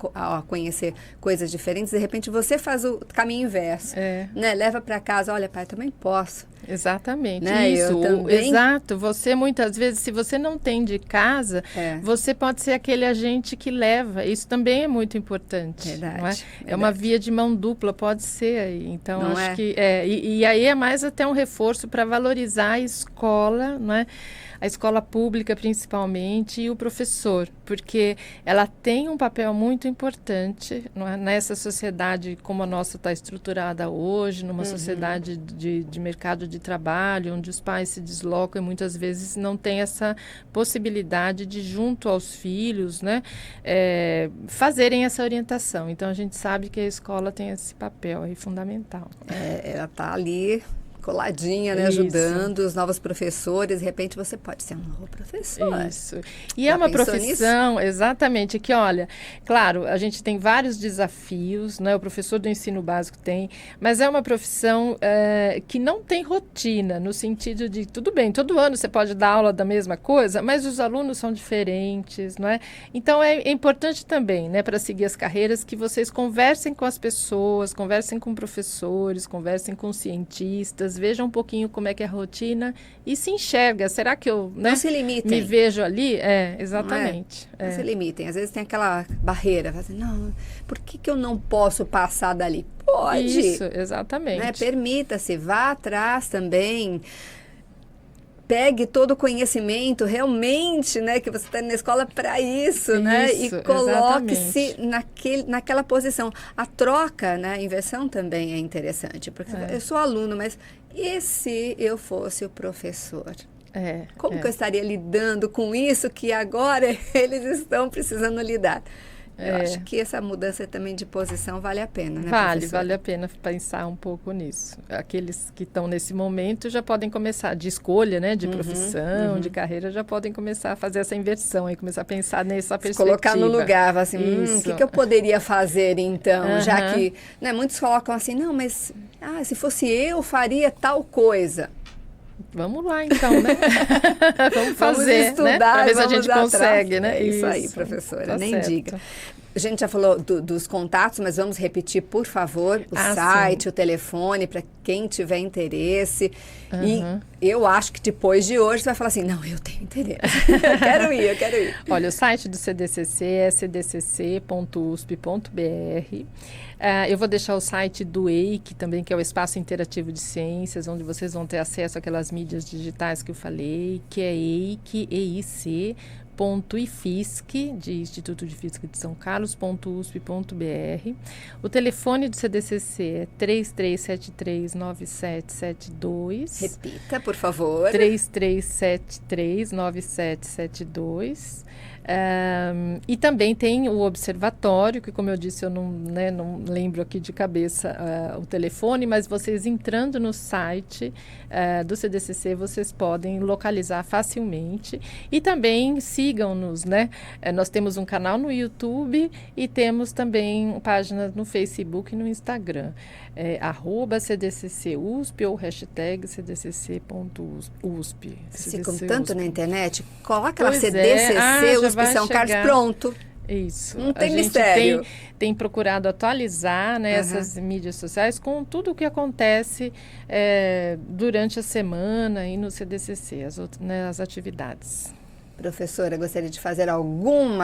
conhecer coisas diferentes, de repente você faz o caminho inverso, né, leva para casa, olha, pai, também posso. Exatamente, né? isso, Eu também... exato, você muitas vezes, se você não tem de casa, você pode ser aquele agente que leva, isso também é muito importante. Verdade, não é? verdade. É uma via de mão dupla, pode ser aí, então não acho que, e aí é mais até um reforço para valorizar a escola, não é? A escola pública principalmente e o professor, porque ela tem um papel muito importante, não é? Nessa sociedade como a nossa está estruturada hoje, numa sociedade de mercado de trabalho, onde os pais se deslocam e muitas vezes não tem essa possibilidade de, junto aos filhos, né, fazerem essa orientação. Então, a gente sabe que a escola tem esse papel aí fundamental. Ela está ali coladinha, né, ajudando os novos professores. De repente você pode ser um novo professor. Isso. E é uma profissão, exatamente, que olha, claro, a gente tem vários desafios, né? O professor do ensino básico tem, mas é uma profissão que não tem rotina, no sentido de, tudo bem, todo ano você pode dar aula da mesma coisa, mas os alunos são diferentes, não é? Então é importante também, né, para seguir as carreiras, que vocês conversem com as pessoas, conversem com professores, conversem com cientistas, vejam um pouquinho como é que é a rotina e se enxerga. Será que eu, né, não se limitem. Me vejo ali? Exatamente. Não se limitem. Às vezes tem aquela barreira. Assim, não, por que eu não posso passar dali? Pode. Isso, exatamente. Né? Permita-se, vá atrás também. Pegue todo o conhecimento realmente, né, que você está na escola para isso, né, e coloque-se naquela posição. A troca, né, a inversão também é interessante, porque eu sou aluno, mas e se eu fosse o professor? Como que eu estaria lidando com isso que agora eles estão precisando lidar? Eu acho que essa mudança também de posição vale a pena, né, Vale a pena pensar um pouco nisso. Aqueles que estão nesse momento já podem começar, de escolha, né, de profissão, de carreira, já podem começar a fazer essa inversão e começar a pensar nessa perspectiva. Colocar no lugar, assim, o que eu poderia fazer então? Já que, né, muitos colocam assim, não, mas se fosse eu, faria tal coisa. Vamos lá, então, né? Vamos fazer, vamos estudar, né? Para ver se a gente atrás. consegue, né? É isso aí, professora, tá nem certo. diga. A gente já falou dos contatos, mas vamos repetir, por favor, o site, o telefone, para quem tiver interesse. E eu acho que depois de hoje você vai falar assim, não, eu tenho interesse, eu quero ir. Olha, o site do CDCC é cdcc.usp.br. Eu vou deixar o site do EIC também, que é o Espaço Interativo de Ciências, onde vocês vão ter acesso àquelas mídias digitais que eu falei, que é eic.ifisc, de Instituto de Física de São Carlos.usp.br. O telefone do CDCC é 33739772. Repita, por favor. 33739772. E também tem o observatório, que, como eu disse, eu não lembro aqui de cabeça o telefone, mas vocês entrando no site do CDCC, vocês podem localizar facilmente. E também sigam-nos, né? Nós temos um canal no YouTube e temos também páginas no Facebook e no Instagram. @CDCCUSP ou hashtag cdcc.usp. Ficam tanto na internet, coloca lá CDCC, USP São Carlos, pronto. Isso. Não tem mistério. Tem procurado atualizar, né, essas mídias sociais com tudo o que acontece durante a semana e no CDCC, as atividades. Professora, gostaria de fazer algum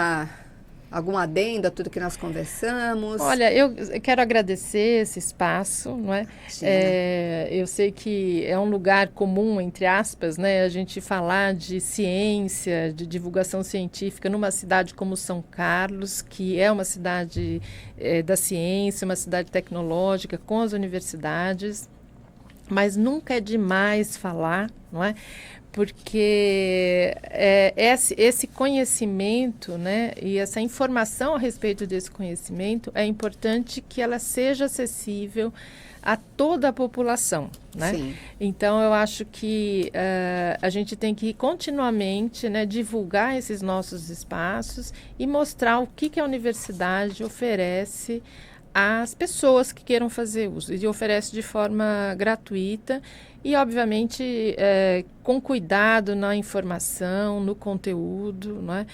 adendo a tudo que nós conversamos? Olha, eu quero agradecer esse espaço, não é? Eu sei que é um lugar comum, entre aspas, né? A gente falar de ciência, de divulgação científica numa cidade como São Carlos, que é uma cidade da ciência, uma cidade tecnológica, com as universidades, mas nunca é demais falar, não é? Porque esse conhecimento, né, e essa informação a respeito desse conhecimento, é importante que ela seja acessível a toda a população, né? Sim. Então, eu acho que a gente tem que continuamente, né, divulgar esses nossos espaços e mostrar o que a universidade oferece às pessoas que queiram fazer uso, e oferece de forma gratuita e, obviamente, com cuidado na informação, no conteúdo, não é?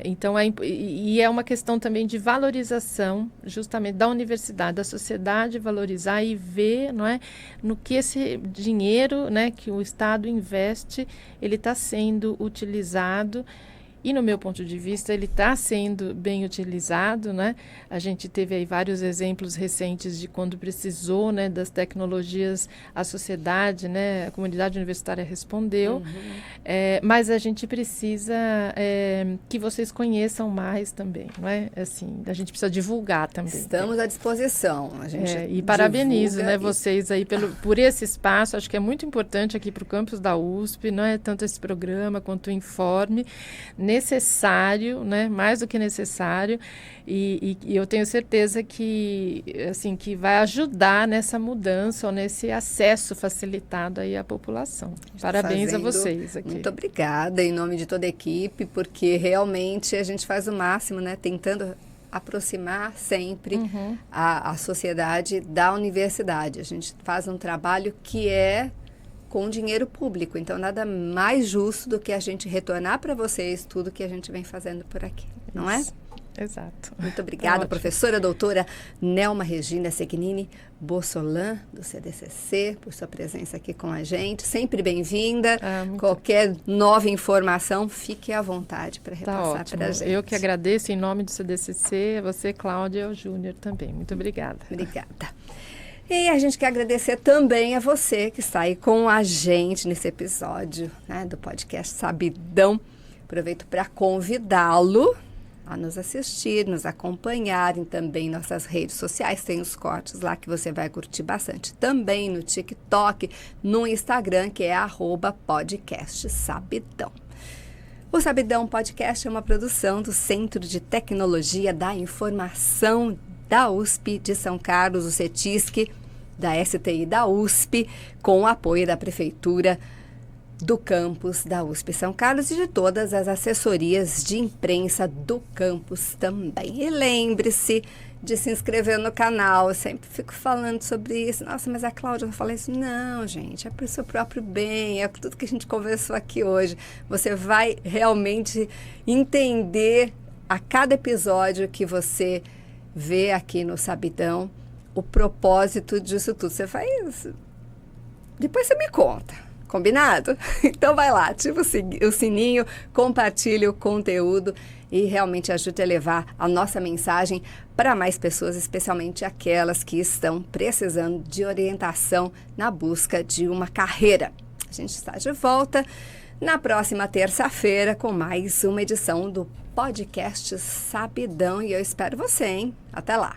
Então, é uma questão também de valorização, justamente, da universidade, da sociedade valorizar e ver, não é, no que esse dinheiro, né, que o Estado investe, ele está sendo utilizado. E, no meu ponto de vista, ele está sendo bem utilizado, né? A gente teve aí vários exemplos recentes de quando precisou, né, das tecnologias, a sociedade, né, a comunidade universitária respondeu. Mas a gente precisa que vocês conheçam mais também, não é? Assim, a gente precisa divulgar também. Estamos à disposição. A gente e parabenizo, né, vocês aí por esse espaço. Acho que é muito importante aqui para o campus da USP, não é tanto esse programa quanto o Informe. Necessário, né? Mais do que necessário, e eu tenho certeza que, assim, que vai ajudar nessa mudança ou nesse acesso facilitado aí à população. Parabéns a vocês aqui. Muito obrigada, em nome de toda a equipe, porque realmente a gente faz o máximo, né? Tentando aproximar sempre a sociedade da universidade. A gente faz um trabalho que é com dinheiro público. Então, nada mais justo do que a gente retornar para vocês tudo que a gente vem fazendo por aqui, não é? Exato. Muito obrigada, professora doutora Nelma Regina Segnini Bossolan, do CDCC, por sua presença aqui com a gente. Sempre bem-vinda. Qualquer nova informação, fique à vontade para repassar para a gente. Eu que agradeço em nome do CDCC, a você, Cláudia, e ao Júnior também. Muito obrigada. Obrigada. E a gente quer agradecer também a você que está aí com a gente nesse episódio, né, do podcast Sabidão. Aproveito para convidá-lo a nos assistir, nos acompanharem também em nossas redes sociais. Tem os cortes lá que você vai curtir bastante. Também no TikTok, no Instagram, que é @podcastsabidão. O Sabidão Podcast é uma produção do Centro de Tecnologia da Informação da USP de São Carlos, o CETISC, da STI da USP, com o apoio da Prefeitura do campus da USP São Carlos e de todas as assessorias de imprensa do campus também. E lembre-se de se inscrever no canal. Eu sempre fico falando sobre isso. Nossa, mas a Cláudia não fala isso. Não, gente, é para o seu próprio bem, é tudo que a gente conversou aqui hoje. Você vai realmente entender a cada episódio que você vê aqui no Sabidão o propósito disso tudo. Você faz... Depois você me conta. Combinado? Então vai lá, ativa o sininho, compartilhe o conteúdo e realmente ajude a levar a nossa mensagem para mais pessoas, especialmente aquelas que estão precisando de orientação na busca de uma carreira. A gente está de volta na próxima terça-feira com mais uma edição do podcast Sabidão e eu espero você, hein? Até lá!